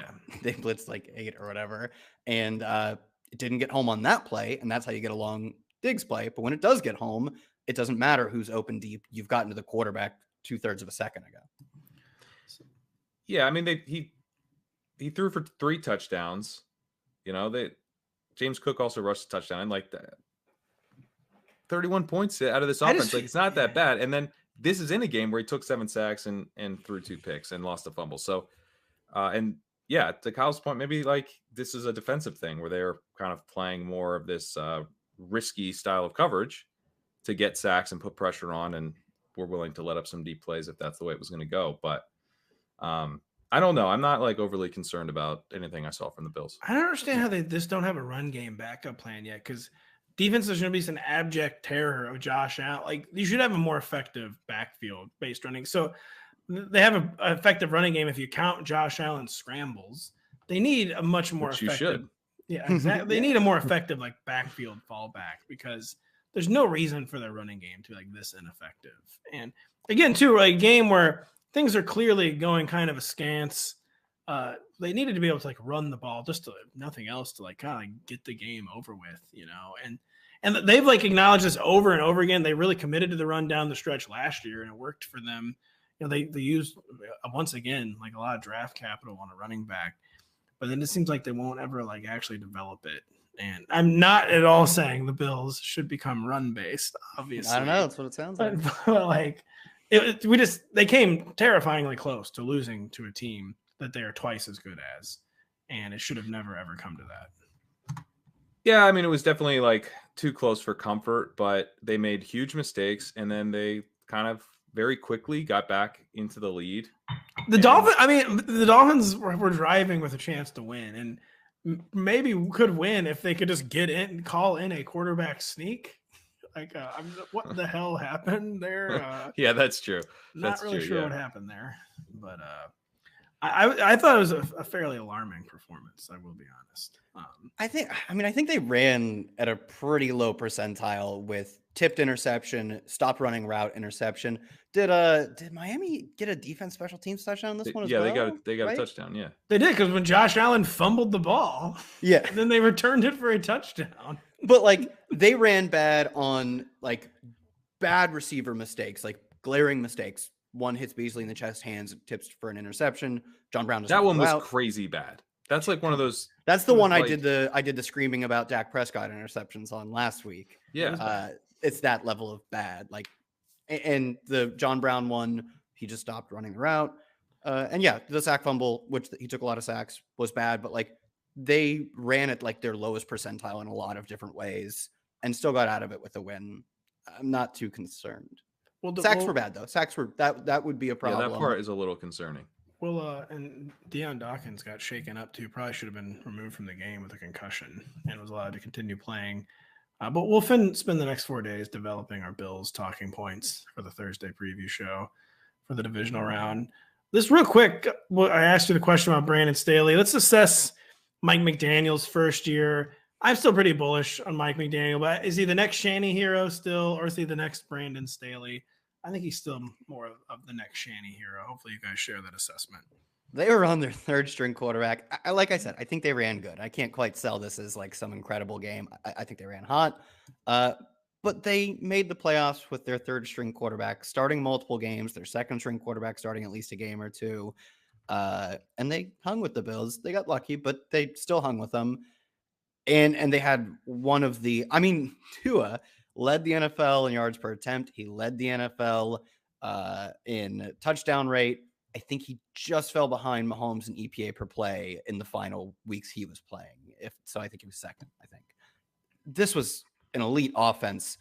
They blitzed like 8 or whatever, and it didn't get home on that play, and that's how you get a long Diggs play. But when it does get home, it doesn't matter who's open deep. You've gotten to the quarterback 2/3 of a second ago. Yeah, I mean, he threw for 3 touchdowns. James Cook also rushed a touchdown. And like that, 31 points out of this offense. Like it's not that bad. And then this is in a game where he took 7 sacks and threw 2 picks and lost a fumble. So, and yeah, to Kyle's point, maybe like this is a defensive thing where they're kind of playing more of this risky style of coverage to get sacks and put pressure on, and we're willing to let up some deep plays if that's the way it was going to go. But I don't know. I'm not like overly concerned about anything I saw from the Bills. I don't understand how they just don't have a run game backup plan yet, because defense is going to be some abject terror of Josh Allen. Like, you should have a more effective backfield based running. So they have an effective running game if you count Josh Allen's scrambles. They need a much more effective. You should. Yeah, exactly. They need a more effective like backfield fallback, because there's no reason for their running game to be like this ineffective. And again, too, a game where things are clearly going kind of askance. They needed to be able to like run the ball, just to nothing else, to like kind of like get the game over with, you know. And they've like acknowledged this over and over again. They really committed to the run down the stretch last year, and it worked for them. You know, they used once again like a lot of draft capital on a running back, but then it seems like they won't ever like actually develop it. And I'm not at all saying the Bills should become run based. Obviously, I don't know. That's what it sounds like. But like, they came terrifyingly close to losing to a team that they are twice as good as, and it should have never ever come to that. Yeah, I mean, it was definitely like too close for comfort, but they made huge mistakes, and then they kind of very quickly got back into the lead. The Dolphins were driving with a chance to win, and maybe could win if they could just get in and call in a quarterback sneak. Like, what the hell happened there? Yeah, that's true. Not really sure what happened there, but I thought it was a fairly alarming performance. I will be honest. I think they ran at a pretty low percentile with tipped interception, stopped running route interception. Did Miami get a defense special teams touchdown this one as well? Yeah, they got a touchdown. Yeah, they did, because when Josh Allen fumbled the ball, then they returned it for a touchdown. But like, they ran bad on like bad receiver mistakes, like glaring mistakes. One hits Beasley in the chest, hands, tips for an interception. John Brown doesn't. That one was crazy bad. That's like one of those. That's the one I did the screaming about Dak Prescott interceptions on last week. Yeah, it's that level of bad. Like, and the John Brown one, he just stopped running the route. And yeah, the sack fumble, which he took a lot of sacks, was bad. But like, they ran at like their lowest percentile in a lot of different ways and still got out of it with a win. I'm not too concerned. Sacks were bad though. Sacks were that would be a problem. Yeah, that part is a little concerning. Well, and Deion Dawkins got shaken up too. Probably should have been removed from the game with a concussion and was allowed to continue playing. But we'll spend the next 4 days developing our Bills talking points for the Thursday preview show for the divisional round. This real quick, I asked you the question about Brandon Staley. Let's assess Mike McDaniel's first year. I'm still pretty bullish on Mike McDaniel, but is he the next Shanny hero still, or is he the next Brandon Staley? I think he's still more of the next Shanny hero. Hopefully you guys share that assessment. They were on their third string quarterback. Like I said, I think they ran good. I can't quite sell this as like some incredible game. I think they ran hot. But they made the playoffs with their third string quarterback starting multiple games, their second string quarterback starting at least a game or two. And they hung with the Bills. They got lucky, but they still hung with them. And they had Tua led the NFL in yards per attempt. He led the NFL in touchdown rate. I think he just fell behind Mahomes in EPA per play in the final weeks he was playing. I think he was second, I think. This was an elite offense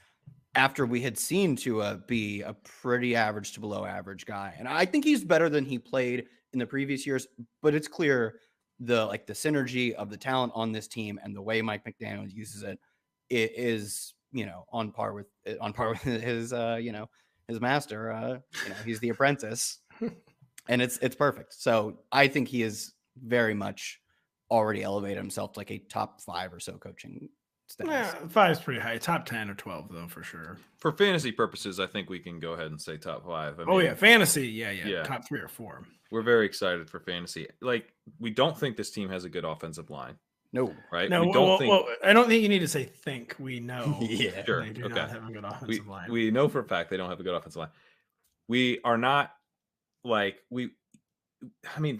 after we had seen Tua be a pretty average to below average guy. And I think he's better than he played in the previous years, but it's clear the synergy of the talent on this team and the way Mike McDaniel uses it is, on par with his, his master. He's the apprentice. And it's perfect. So I think he is very much already elevated himself to like a top 5 or so coaching status. Yeah, 5 is pretty high. Top 10 or 12 though, for sure. For fantasy purposes, I think we can go ahead and say top 5. Fantasy. Yeah. Top 3 or 4. We're very excited for fantasy. Like, we don't think this team has a good offensive line. No. Right? No, I don't think you need to say think. We know. Yeah. Sure. They do not have a good offensive line. We know for a fact they don't have a good offensive line. We are not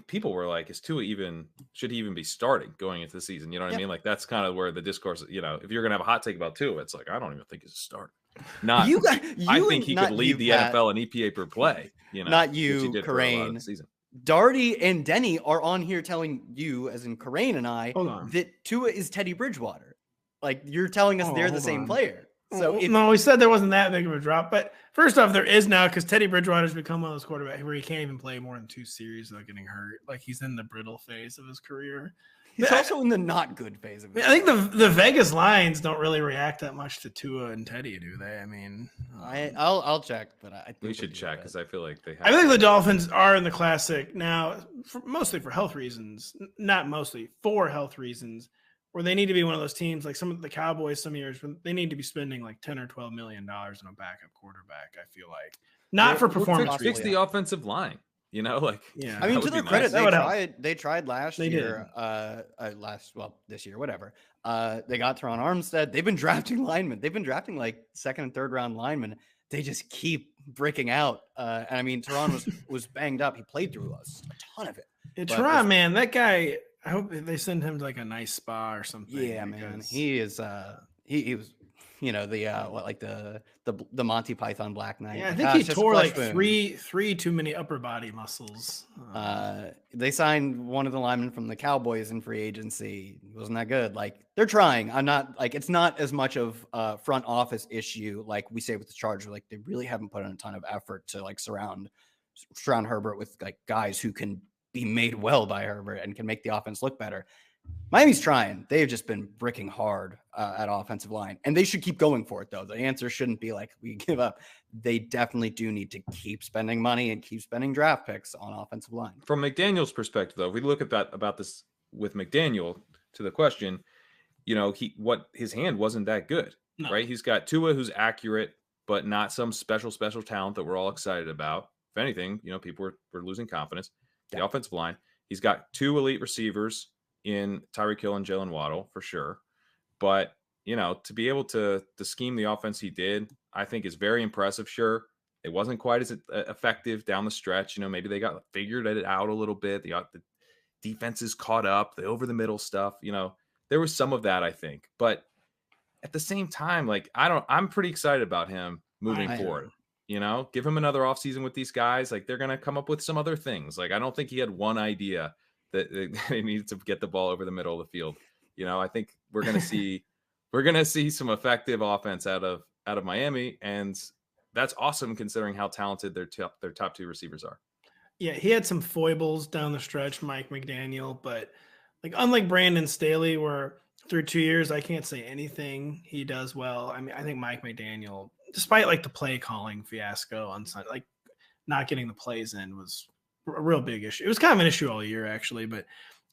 people were like, should he even be starting going into the season? You know what I mean? Like, that's kind of where the discourse, if you're going to have a hot take about Tua, it's like, I don't even think he's a starter. I think he could lead the NFL in EPA per play. Not you, Kerrane. Daugherty and Denny are on here telling you, as in Kerrane and I, on. that Tua is Teddy Bridgewater. Like, you're telling us they're the same player. So no, we said there wasn't that big of a drop. But first off, there is now, because Teddy Bridgewater's become one of those quarterbacks where he can't even play more than 2 series without getting hurt. Like, he's in the brittle phase of his career. He's also in the not good phase of his I think the Vegas lines don't really react that much to Tua and Teddy, do they? I mean, I'll check, but I think we should check because I feel like they have. I think the Dolphins are in the classic now, mostly for health reasons, not mostly for health reasons, where they need to be one of those teams like some of the Cowboys some years when they need to be spending like $10 or $12 million on a backup quarterback. I feel like not for performance. Fix the offensive line. You know, like, yeah. I mean, to their credit, they tried last year. This year, whatever. They got Teron Armstead. They've been drafting linemen. They've been drafting like 2nd and 3rd round linemen. They just keep breaking out. And I mean, Teron was banged up. He played through a ton of it. Teron, man, that guy. I hope they send him to like a nice spa or something. Yeah, man, he is. He was. You know, the Monty Python Black Knight. Yeah, I think he tore like three too many upper body muscles. They signed one of the linemen from the Cowboys in free agency. It wasn't that good. Like, they're trying. I'm not like, it's not as much of a front office issue like we say with the Chargers. Like, they really haven't put in a ton of effort to like surround Herbert with like guys who can be made well by Herbert and can make the offense look better. Miami's trying. They've just been bricking hard at offensive line, and they should keep going for it, though. The answer shouldn't be like, we give up. They definitely do need to keep spending money and keep spending draft picks on offensive line. From McDaniel's perspective, though, if we look at that about this with McDaniel, to the question, you know, his hand wasn't that good, right? He's got Tua, who's accurate, but not some special talent that we're all excited about. If anything, you know, people were losing confidence. The offensive line. He's got 2 elite receivers in Tyreek Hill and Jalen Waddle for sure. But, you know, to be able to scheme the offense he did, I think is very impressive. Sure, it wasn't quite as effective down the stretch. You know, maybe they got figured it out a little bit. The defenses caught up, the over the middle stuff, you know, there was some of that, I think. But at the same time, like, I'm pretty excited about him moving forward. You know, give him another offseason with these guys. Like, they're going to come up with some other things. Like, I don't think he had one idea that he needs to get the ball over the middle of the field. You know, I think we're going to see some effective offense out of Miami, and that's awesome considering how talented their top 2 receivers are. Yeah, he had some foibles down the stretch, Mike McDaniel, but like unlike Brandon Staley, where through 2 years I can't say anything he does well. I mean, I think Mike McDaniel, despite like the play calling fiasco on Sunday, like not getting the plays in was a real big issue. It was kind of an issue all year, actually, but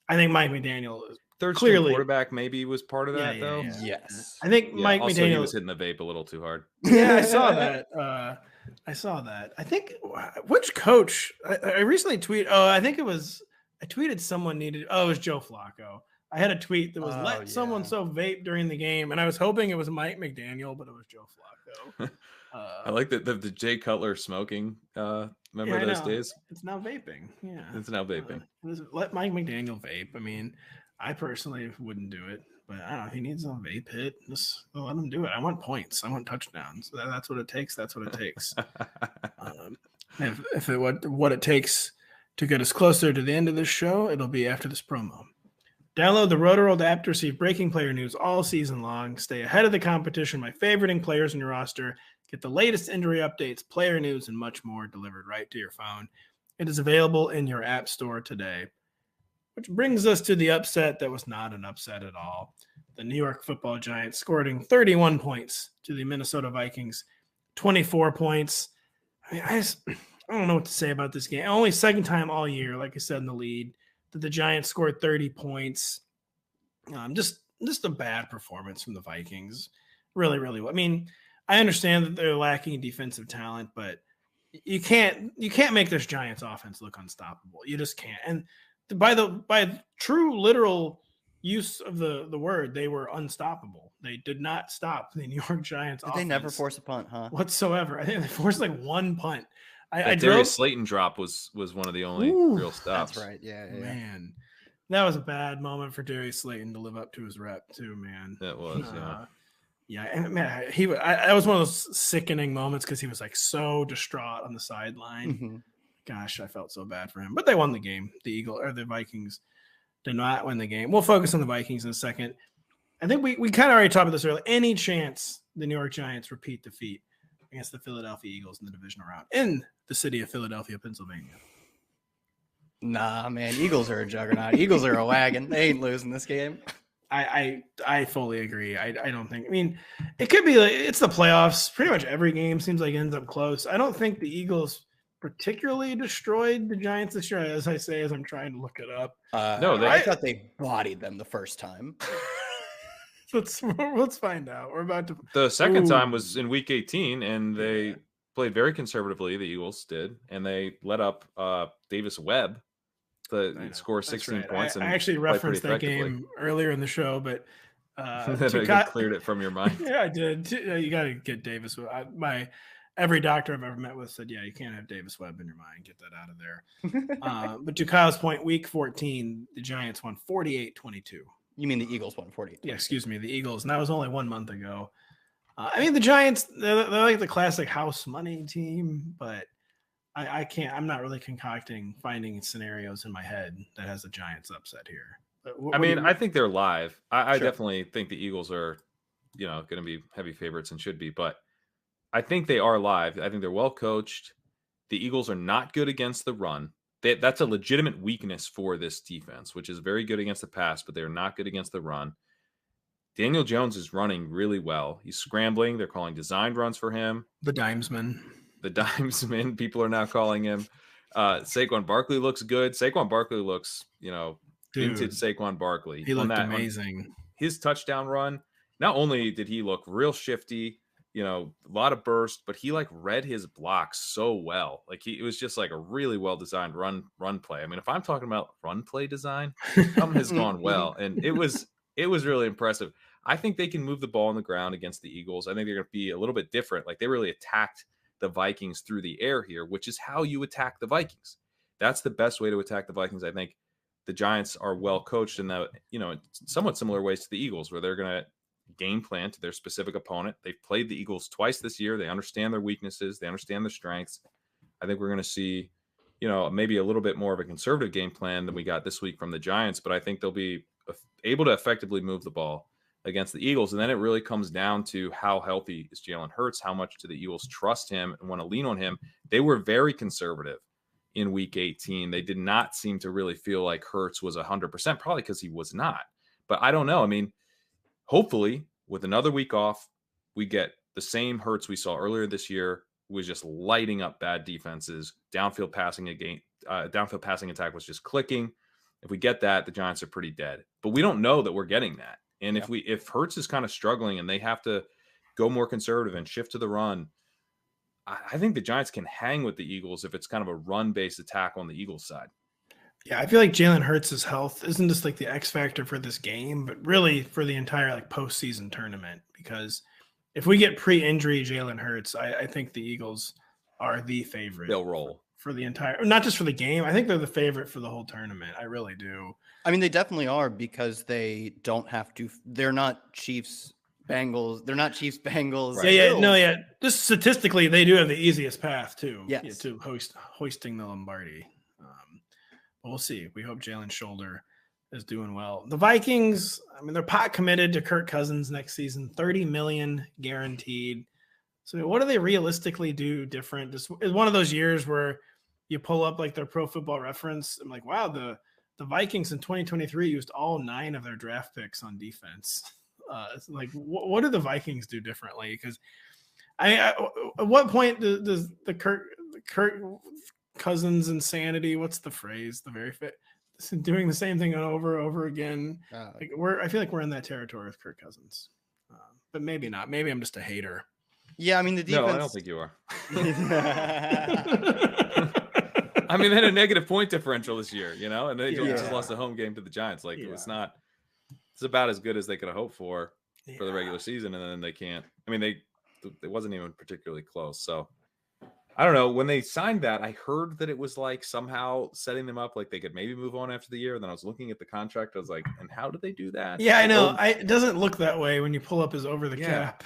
I think Mike McDaniel is clearly quarterback maybe was part of that, though. Yeah. Yes, I think Mike also McDaniel he was hitting the vape a little too hard. Yeah, I saw that. I think which coach I recently tweeted. I tweeted someone needed. Oh, it was Joe Flacco. I had a tweet that was let someone so vape during the game, and I was hoping it was Mike McDaniel, but it was Joe Flacco. I like the Jay Cutler smoking. Remember those days? It's now vaping. Yeah, it's now vaping. Let Mike McDaniel vape. I mean, I personally wouldn't do it, but I don't know. He needs a vape hit. Just let him do it. I want points. I want touchdowns. That's what it takes. That's what it takes. If what it takes to get us closer to the end of this show, it'll be after this promo. Download the Rotoworld app to receive breaking player news all season long. Stay ahead of the competition by favoriting players in your roster. Get the latest injury updates, player news, and much more delivered right to your phone. It is available in your app store today. Which brings us to the upset that was not an upset at all. The New York Football Giants scoring 31 points to the Minnesota Vikings, 24 points. I mean, I don't know what to say about this game. Only second time all year, like I said in the lead, that the Giants scored 30 points. Just a bad performance from the Vikings. Really, really. I mean, I understand that they're lacking defensive talent, but you can't make this Giants offense look unstoppable. You just can't. And by true literal use of the word, they were unstoppable. They did not stop the New York Giants offense. They never force a punt, huh? Whatsoever. I think they forced like one punt. Darius Slayton drop was one of the only real stops. That's right. Yeah. Man, that was a bad moment for Darius Slayton to live up to his rep too, man. That was, yeah. And man, that was one of those sickening moments because he was like so distraught on the sideline. Mm-hmm. Gosh, I felt so bad for him. But they won the game. The Vikings did not win the game. We'll focus on the Vikings in a second. I think we kind of already talked about this earlier. Any chance the New York Giants repeat defeat against the Philadelphia Eagles in the divisional round in the city of Philadelphia, Pennsylvania? Nah, man. Eagles are a juggernaut. Eagles are a wagon. They ain't losing this game. I fully agree. I don't think. I mean, it could be like it's the playoffs. Pretty much every game seems like it ends up close. I don't think the Eagles particularly destroyed the Giants this year, as I say, as I'm trying to look it up. I thought they bodied them the first time. Let's find out. We're about to. The second time was in Week 18, and they played very conservatively. The Eagles did, and they let up Davis Webb to score 16 points. I actually referenced that game earlier in the show, but you cleared it from your mind. Yeah, I did. You got to get Davis. Every doctor I've ever met with said, yeah, you can't have Davis Webb in your mind. Get that out of there. But to Kyle's point, Week 14, the Giants won 48-22. You mean the Eagles won 48? Yeah, excuse me, the Eagles. And that was only 1 month ago. I mean, the Giants, they're like the classic house money team, but I can't. I'm not really finding scenarios in my head that has the Giants upset here. I think they're live. I definitely think the Eagles are, going to be heavy favorites and should be, but I think they are live. I think they're well coached. The Eagles are not good against the run. That's a legitimate weakness for this defense, which is very good against the pass, but they're not good against the run. Daniel Jones is running really well. He's scrambling. They're calling designed runs for him. The Dimesman. People are now calling him. Saquon Barkley looks good. Saquon Barkley looks, vintage Saquon Barkley. He looked amazing. His touchdown run, not only did he look real shifty, a lot of burst, but he read his blocks so well. It was just a really well-designed run play. I mean, if I'm talking about run play design, something has gone well. And it was really impressive. I think they can move the ball on the ground against the Eagles. I think they're going to be a little bit different. They really attacked the Vikings through the air here, which is how you attack the Vikings. That's the best way to attack the Vikings. I think the Giants are well coached in that, somewhat similar ways to the Eagles, where they're going to game plan to their specific opponent. They've played the Eagles twice this year. They understand their weaknesses. They understand their strengths. I think we're going to see, maybe a little bit more of a conservative game plan than we got this week from the Giants, but I think they'll be able to effectively move the ball against the Eagles. And then it really comes down to how healthy is Jalen Hurts, how much do the Eagles trust him and want to lean on him. They were very conservative in Week 18. They did not seem to really feel like Hurts was 100%, probably because he was not. But I don't know. I mean, hopefully, with another week off, we get the same Hurts we saw earlier this year, who was just lighting up bad defenses. Downfield passing attack was just clicking. If we get that, the Giants are pretty dead. But we don't know that we're getting that. And if Hurts is kind of struggling and they have to go more conservative and shift to the run, I think the Giants can hang with the Eagles if it's kind of a run-based attack on the Eagles side. Yeah, I feel like Jalen Hurts' health isn't just the X factor for this game, but really for the entire postseason tournament. Because if we get pre-injury Jalen Hurts, I think the Eagles are the favorite. They'll roll for the entire, not just for the game. I think they're the favorite for the whole tournament. I really do. I mean, they definitely are because they don't have to. They're not Chiefs Bengals. They're not Chiefs Bengals. Right. Just statistically, they do have the easiest path too. Yes. To hoisting the Lombardi. But we'll see. We hope Jalen's shoulder is doing well. The Vikings, I mean, they're pot committed to Kirk Cousins next season, $30 million guaranteed. So what do they realistically do different? This is one of those years where you pull up their Pro Football Reference. I'm like, wow, the Vikings in 2023 used all 9 of their draft picks on defense. It's what do the Vikings do differently? Because at what point does the Kirk Cousins insanity? What's the phrase? The very fit doing the same thing over and over again. I feel like we're in that territory with Kirk Cousins, but maybe not. Maybe I'm just a hater. Yeah, I mean the defense. No, I don't think you are. I mean, they had a negative point differential this year, and they just lost a home game to the Giants. It's not. It's about as good as they could have hoped for the regular season, and then they can't. I mean, it wasn't even particularly close. So I don't know. When they signed that, I heard that it was somehow setting them up they could maybe move on after the year. And then I was looking at the contract. I was like, and how did they do that? Yeah, I know. It doesn't look that way when you pull up his over the cap.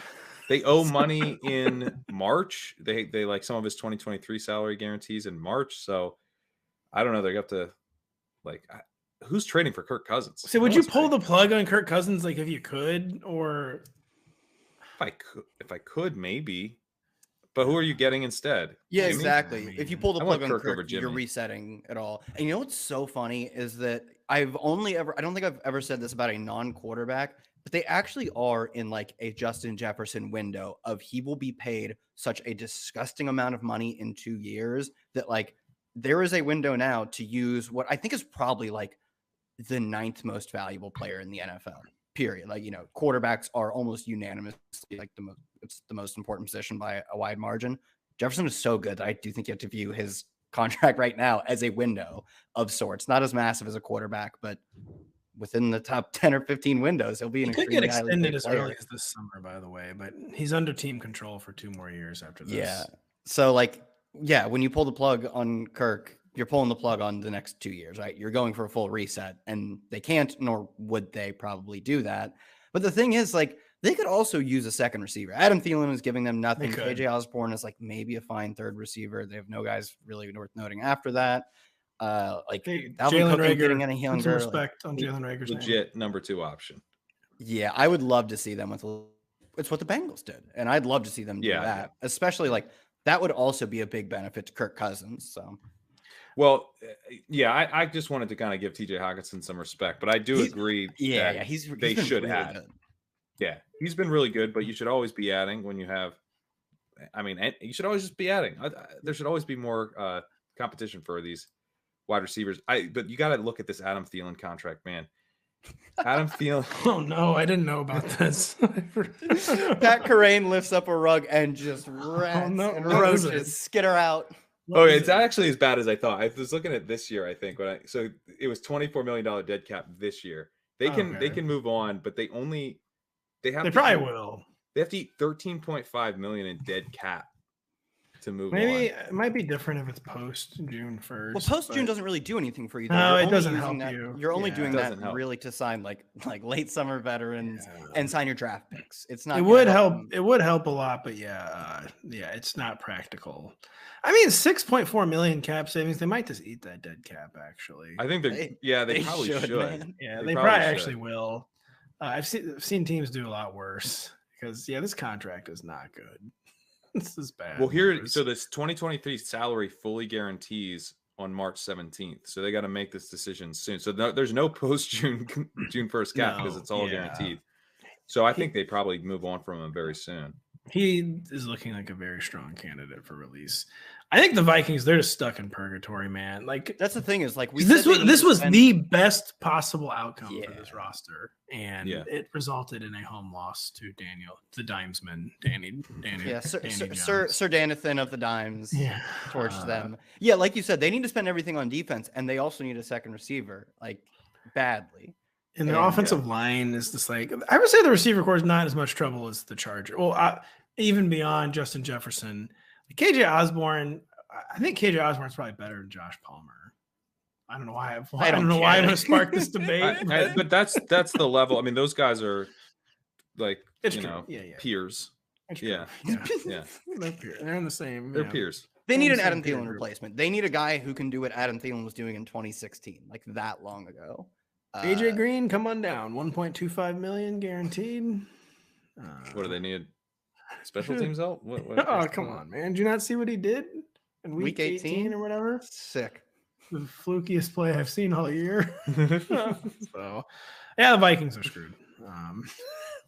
They owe money in March. They like some of his 2023 salary guarantees in March. So I don't know. They got to who's trading for Kirk Cousins? So would you pull the plug on Kirk Cousins if you could, or if I could maybe. But who are you getting instead? Yeah, Jimmy? exactly. If you pull the plug on Kirk Kirk, you're resetting it all. And you know what's so funny is that I don't think I've ever said this about a non-quarterback, but they actually are in a Justin Jefferson window of he will be paid such a disgusting amount of money in 2 years that there is a window now to use what I think is probably the 9th most valuable player in the NFL. Period. Quarterbacks are almost unanimously it's the most important position by a wide margin. Jefferson is so good that I do think you have to view his contract right now as a window of sorts, not as massive as a quarterback, but within the top 10 or 15 windows, he'll be an extremely get extended as early as this summer, by the way, but he's under team control for 2 more years after this. Yeah. So when you pull the plug on Kirk, you're pulling the plug on the next 2 years, right? You're going for a full reset, and they can't, nor would they probably do that. But the thing is, they could also use a second receiver. Adam Thielen is giving them nothing. KJ Osborne is maybe a fine third receiver. They have no guys really worth noting after that. Jalen Reagor, getting any younger. Respect on Jalen Reagor's legit number 2 option. Yeah, I would love to see them it's what the Bengals did, and I'd love to see them do that. Especially that would also be a big benefit to Kirk Cousins. So. Well, yeah, I just wanted to kind of give TJ Hockenson some respect, but I do agree. They should really add. Good. Yeah, he's been really good, but you should always be adding when you have. I mean, you should always just be adding. There should always be more competition for these wide receivers. But you got to look at this Adam Thielen contract, man. Adam Thielen. Oh no, I didn't know about this. Pat Kerrane lifts up a rug and just rats and roaches, skitter out. It's actually as bad as I thought. I was looking at this year, I think. So it was $24 million dead cap this year. They can move on, but they probably will. They have to eat $13.5 million in dead cap to move on. Maybe it might be different if it's post June 1st. Well, post June doesn't really do anything for you. No, it doesn't help you. You're only doing that really to sign like late summer veterans and sign your draft picks. It's not. It would help. It would help a lot, but it's not practical. I mean, 6.4 million cap savings. They might just eat that dead cap. Actually, I think they probably should. Yeah, they probably actually will. I've seen teams do a lot worse because this contract is not good. This is bad. Well, so this 2023 salary fully guarantees on March 17th. So they got to make this decision soon. So there's no post June 1st cap because it's all guaranteed. So I think they probably move on from him very soon. He is looking like a very strong candidate for release. I think the Vikings, they're just stuck in purgatory, man. Like that's the thing is this was the best possible outcome for this roster, and it resulted in a home loss to the Dimesman, Danny. Sir Danathan of the Dimes torched them. Yeah, like you said, they need to spend everything on defense, and they also need a second receiver, like badly. And their offensive line is just I would say the receiver core is not as much trouble as the Chargers. Well, even beyond Justin Jefferson. KJ Osborne, I think KJ Osborne is probably better than Josh Palmer. I don't know why I'm going to spark this debate. But that's the level. I mean, those guys are peers. Yeah. They're in the same. They're peers. They need an Adam Thielen replacement. They need a guy who can do what Adam Thielen was doing in 2016, like that long ago. AJ Green, come on down. 1.25 million guaranteed. What do they need? Special teams help? What come on, man. Did you not see what he did in week 18 or whatever? Sick. The flukiest play I've seen all year. So, the Vikings are screwed.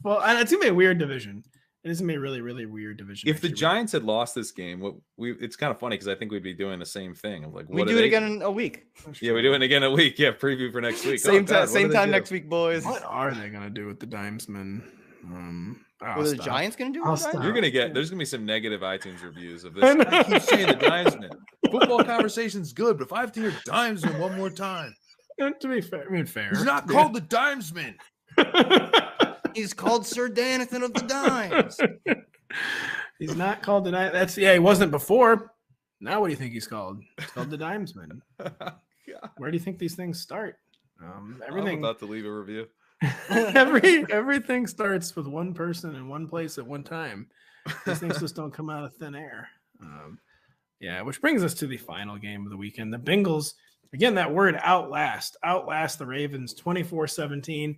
Well, it's going to be a weird division. It is going to be a really, really weird division. If the Giants had lost this game, it's kind of funny because I think we'd be doing the same thing. I'm like, we do it again in a week. Yeah, we do it again in a week. Yeah, preview for next week. Same time next week, boys. What are they going to do with the Dimesman? What are the Giants going to do? You're going to there's going to be some negative iTunes reviews of this. I keep saying the Dimesman. Football conversation's good, but if I have to hear Dimesman one more time. To be fair. He's not called the Dimesman. He's called Sir Danathan of the Dimes. He's not called the Dimes. He wasn't before. Now what do you think he's called? He's called the Dimesman. Where do you think these things start? Everything. I'm about to leave a review. Everything starts with one person in one place at one time. These things just don't come out of thin air. Yeah, which brings us to the final game of the weekend. The Bengals, again, that word outlast the Ravens 24-17.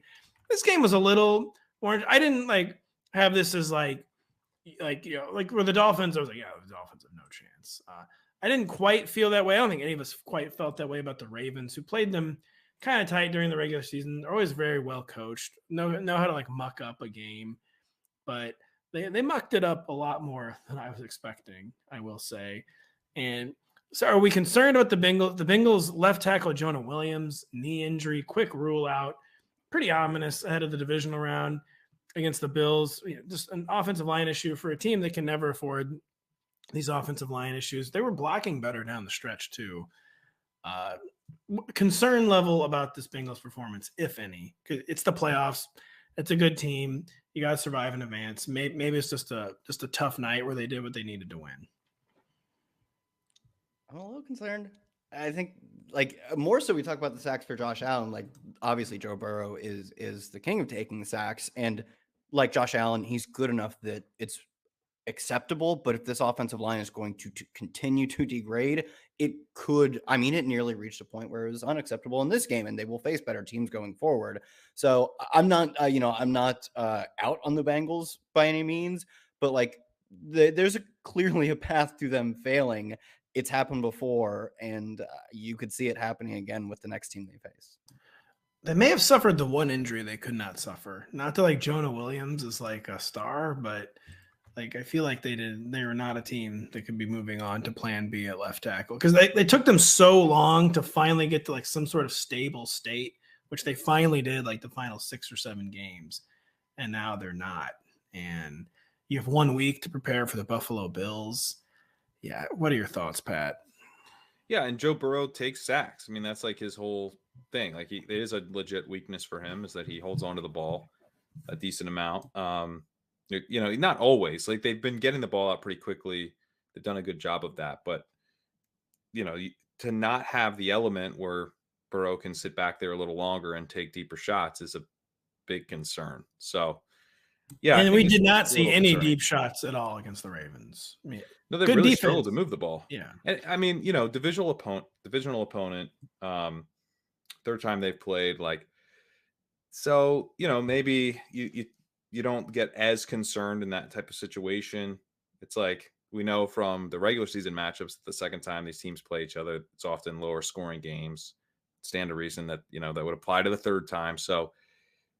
This game was a little orange. I didn't have this as like where the Dolphins, I was like, yeah, the Dolphins have no chance. I didn't quite feel that way. I don't think any of us quite felt that way about the Ravens, who played them kind of tight during the regular season. They're always very well coached, know how to muck up a game, but they mucked it up a lot more than I was expecting, I will say. And so are we concerned about the Bengals? The Bengals left tackle Jonah Williams, knee injury, quick rule out, pretty ominous ahead of the divisional round against the Bills. Just an offensive line issue for a team that can never afford these offensive line issues. They were blocking better down the stretch too. Concern level about this Bengals performance, if any. It's the playoffs. It's a good team. You got to survive in advance. Maybe it's just a tough night where they did what they needed to win. I'm a little concerned. I think more so we talk about the sacks for Josh Allen. Obviously Joe Burrow is the king of taking the sacks, and like Josh Allen, he's good enough that it's acceptable. But if this offensive line is going to continue to degrade, it nearly reached a point where it was unacceptable in this game, and they will face better teams going forward. So I'm not I'm not out on the Bengals by any means, but there's clearly a path to them failing. It's happened before, and you could see it happening again with the next team they face. They may have suffered the one injury they could not suffer. Not that Jonah Williams is a star, but I feel like they were not a team that could be moving on to plan B at left tackle, because they took them so long to finally get to some sort of stable state, which they finally did the final 6 or 7 games, and now they're not. And you have 1 week to prepare for the Buffalo Bills. Yeah. What are your thoughts, Pat? Yeah. And Joe Burrow takes sacks. I mean, that's his whole thing. It is a legit weakness for him, is that he holds onto the ball a decent amount. Not always. They've been getting the ball out pretty quickly. They've done a good job of that. But, to not have the element where Burrow can sit back there a little longer and take deeper shots is a big concern. So, yeah. And we did not see any deep shots at all against the Ravens. I mean, no, they really struggled to move the ball. Yeah. And, I mean, divisional opponent, third time they've played, so, maybe you don't get as concerned in that type of situation. It's we know from the regular season matchups that the second time these teams play each other, it's often lower scoring games. Stand to reason that, that would apply to the third time. So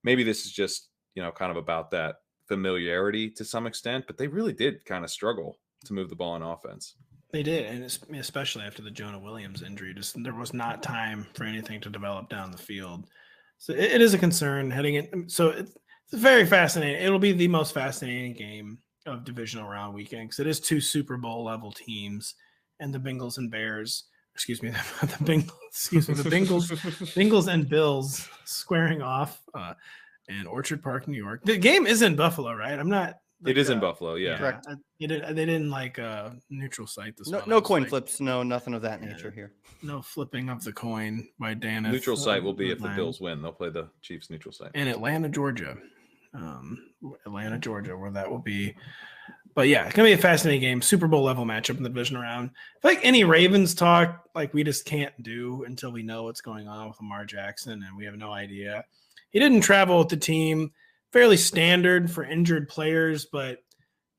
maybe this is just, kind of about that familiarity to some extent, but they really did kind of struggle to move the ball on offense. They did, and especially after the Jonah Williams injury, there was not time for anything to develop down the field. So it is a concern heading in. So it's very fascinating. It'll be the most fascinating game of divisional round weekend, because it is 2 Super Bowl level teams, and the Bengals and Bears. Excuse me, the Bengals and Bills squaring off in Orchard Park, New York. The game is in Buffalo, right? I'm not. It is in Buffalo, yeah. Correct. They didn't neutral site this one. No coin flips, nothing of that nature here. No flipping of the coin by Dan. Neutral site will be if the Bills win. They'll play the Chiefs neutral site. In Atlanta, Georgia. Where that will be. But yeah, it's going to be a fascinating game. Super Bowl level matchup in the division round. I feel like any Ravens talk, we just can't do until we know what's going on with Lamar Jackson, and we have no idea. He didn't travel with the team. Fairly standard for injured players, but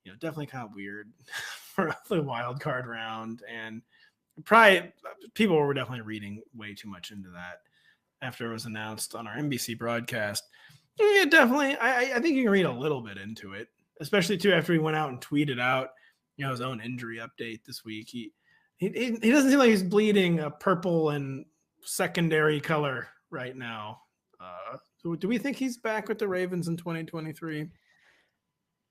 definitely kind of weird for the wild card round. And probably people were definitely reading way too much into that after it was announced on our NBC broadcast. Yeah, definitely. I think you can read a little bit into it, especially too after he went out and tweeted out his own injury update this week. He doesn't seem like he's bleeding a purple and secondary color right now. So do we think he's back with the Ravens in 2023?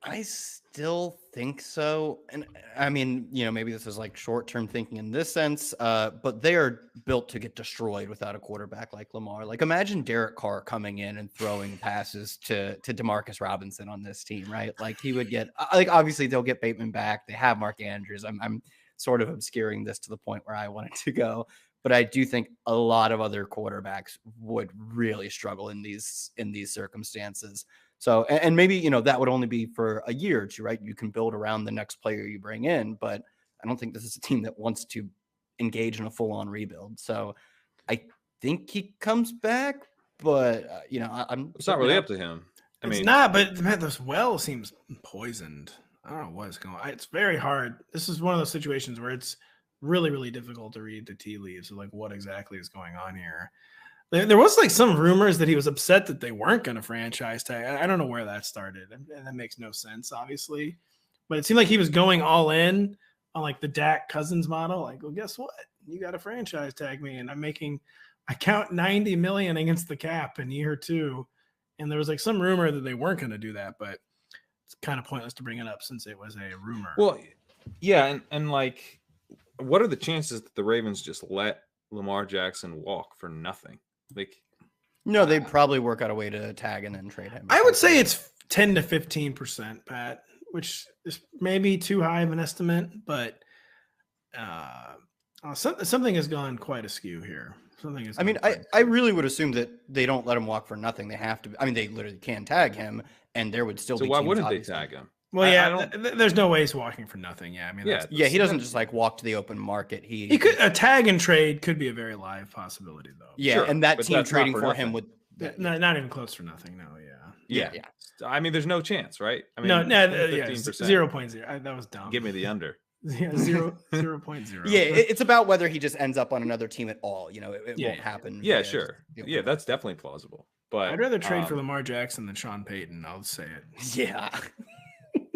I still think so. And I mean, maybe this is short-term thinking in this sense, but they are built to get destroyed without a quarterback like Lamar. Imagine Derek Carr coming in and throwing passes to DeMarcus Robinson on this team, right? He would get, obviously they'll get Bateman back. They have Mark Andrews. I'm sort of obscuring this to the point where I wanted to go. but I do think a lot of other quarterbacks would really struggle in these circumstances. So, and maybe, you know, that would only be for a year or two, right? You can build around the next player you bring in, but I don't think this is a team that wants to engage in a full-on rebuild. So I think he comes back, but you know, it's not really up to him. It's not, but man, this well seems poisoned. I don't know what's going on. It's very hard. This is one of those situations where it's really, really difficult to read the tea leaves of like what exactly is going on here. There was like some rumors that he was upset that they weren't going to franchise tag. I don't know where that started, and that makes no sense, obviously. But it seemed like he was going all in on like the Dak Cousins model. Like, well, guess what? You got to franchise tag me, and I count $90 million against the cap in year 2. And there was like some rumor that they weren't going to do that, but it's kind of pointless to bring it up since it was a rumor. Well, yeah, and like, what are the chances that the Ravens just let Lamar Jackson walk for nothing? Like, no, they'd probably work out a way to tag and then trade him. I would say it's 10 to 15%, Pat, which is maybe too high of an estimate, but something has gone quite askew here. I really would assume that they don't let him walk for nothing. They have to. I mean, they literally can tag him, and there would still be. So why teams, wouldn't obviously. they tag him? Well, there's no way he's walking for nothing. Yeah, I mean, he doesn't just like walk to the open market. He could a tag and trade could be a very live possibility though. Yeah, sure, and that team trading for him would not even close for nothing. No, yeah. I mean, there's no chance, right? I mean, 0.0. That was dumb. Give me the under. Yeah, 0.0. Yeah, it's about whether he just ends up on another team at all. You know, it won't happen. Yeah, sure. Yeah, that's definitely plausible. But I'd rather trade for Lamar Jackson than Sean Payton. I'll say it. Yeah.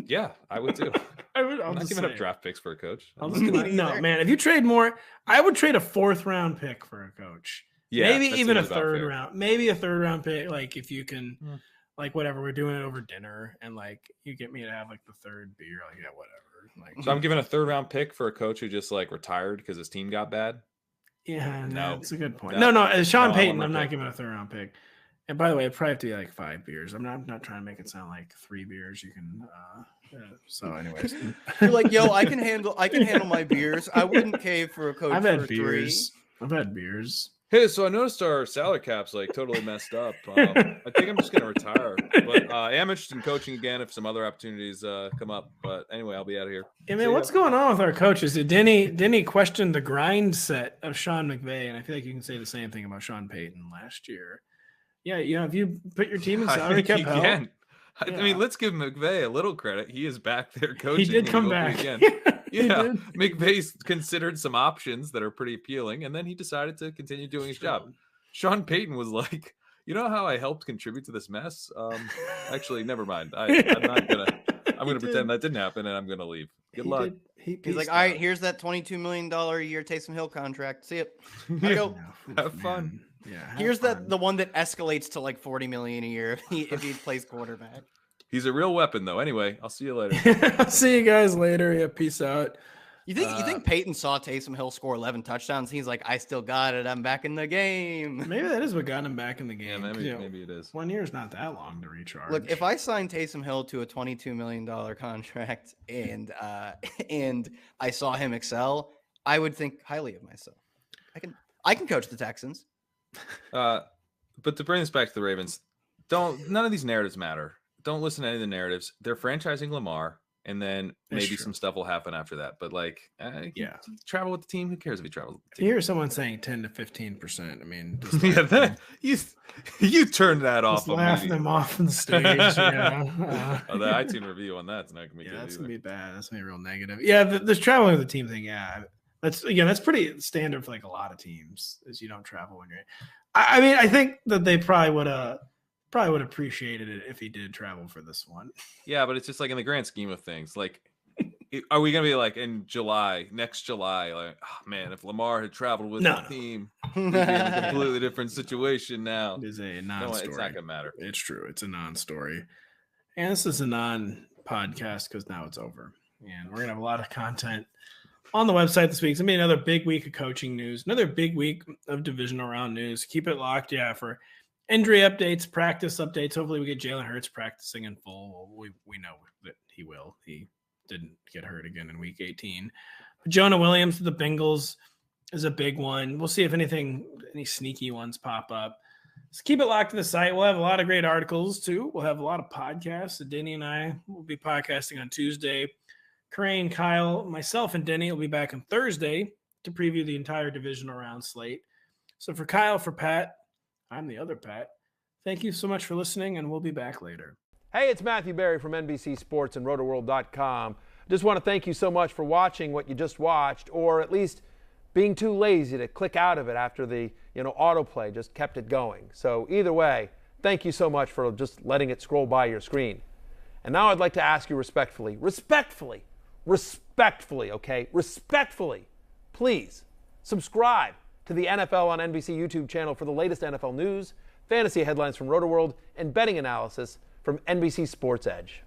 Yeah, I would too. I'm not giving up draft picks for a coach. No, man. If you trade more, I would trade a 4th round pick for a coach. Yeah, maybe even a 3rd round. Maybe a 3rd round pick. Like if you can, like whatever, we're doing it over dinner, and like you get me to have like the 3rd beer. Like yeah, whatever. Like, so I'm giving a 3rd round pick for a coach who just like retired because his team got bad. Yeah, no, that's a good point. No, Sean Payton, I'm not giving a 3rd round pick. And by the way, it probably have to be like 5 beers. I'm not trying to make it sound like 3 beers. You can. So, anyways, you're like, yo, I can handle my beers. I wouldn't cave for a coach. I've had for beers. 3. I've had beers. Hey, so I noticed our salary cap's like totally messed up. I think I'm just gonna retire, but I am interested in coaching again if some other opportunities come up. But anyway, I'll be out of here. Yeah, man, what's going on with our coaches? Didn't he question the grind set of Sean McVay? And I feel like you can say the same thing about Sean Payton last year. Yeah, you know, if you put your team in salary cap hell, I mean, let's give McVay a little credit. He is back there coaching. He did come back again. Yeah, McVay's considered some options that are pretty appealing, and then he decided to continue doing his job. Sean Payton was like, you know how I helped contribute to this mess? Actually, never mind. I'm gonna pretend that didn't happen, and I'm gonna leave. Good luck. He's like, all right, here's that $22 million a year Taysom Hill contract. See it. Go. Have fun. Yeah. Here's the one that escalates to like $40 million a year if he plays quarterback. He's a real weapon, though. Anyway, I'll see you later. I'll see you guys later. Yeah, peace out. You think Peyton saw Taysom Hill score 11 touchdowns? He's like, I still got it. I'm back in the game. Maybe that is what got him back in the game. Yeah, maybe it is. 1 year is not that long to recharge. Look, if I signed Taysom Hill to a $22 million contract and I saw him excel, I would think highly of myself. I can coach the Texans. But to bring this back to the Ravens, none of these narratives matter. Don't listen to any of the narratives. They're franchising Lamar, and then maybe some stuff will happen after that. But travel with the team. Who cares if he travels with the team? You hear someone saying 10 to 15%. I mean, you turned that off. Laugh them off on the stage. The iTunes review on that's not gonna be good. That's gonna be bad. That's gonna be real negative. Yeah, this traveling with the team thing. Yeah, that's pretty standard for like a lot of teams. Is you don't travel when you're. I mean, I think that they probably would appreciated it if he did travel for this one. Yeah, but it's just like in the grand scheme of things, like, are we gonna be like in next July, like, oh man, if Lamar had traveled with the team, we'd be in a completely different situation now. It is a non-story. It's not gonna matter. It's true. It's a non-story, and this is a non-podcast because now it's over, and we're gonna have a lot of content on the website this week. It's gonna be another big week of coaching news, another big week of divisional round news. Keep it locked, for injury updates, practice updates. Hopefully we get Jalen Hurts practicing in full. We know that he will. He didn't get hurt again in week 18. But Jonah Williams to the Bengals. is a big one. We'll see if any sneaky ones pop up. So keep it locked to the site. We'll have a lot of great articles too. We'll have a lot of podcasts. So Denny and I will be podcasting on Tuesday. Kerrane, Kyle, myself, and Denny will be back on Thursday to preview the entire divisional round slate. So for Kyle, for Pat, I'm the other Pat. Thank you so much for listening, and we'll be back later. Hey, it's Matthew Berry from NBC Sports and Rotoworld.com. Just want to thank you so much for watching what you just watched, or at least being too lazy to click out of it after the autoplay just kept it going. So either way, thank you so much for just letting it scroll by your screen. And now I'd like to ask you respectfully, okay? Respectfully, please subscribe to the NFL on NBC YouTube channel for the latest NFL news, fantasy headlines from Rotoworld, and betting analysis from NBC Sports Edge.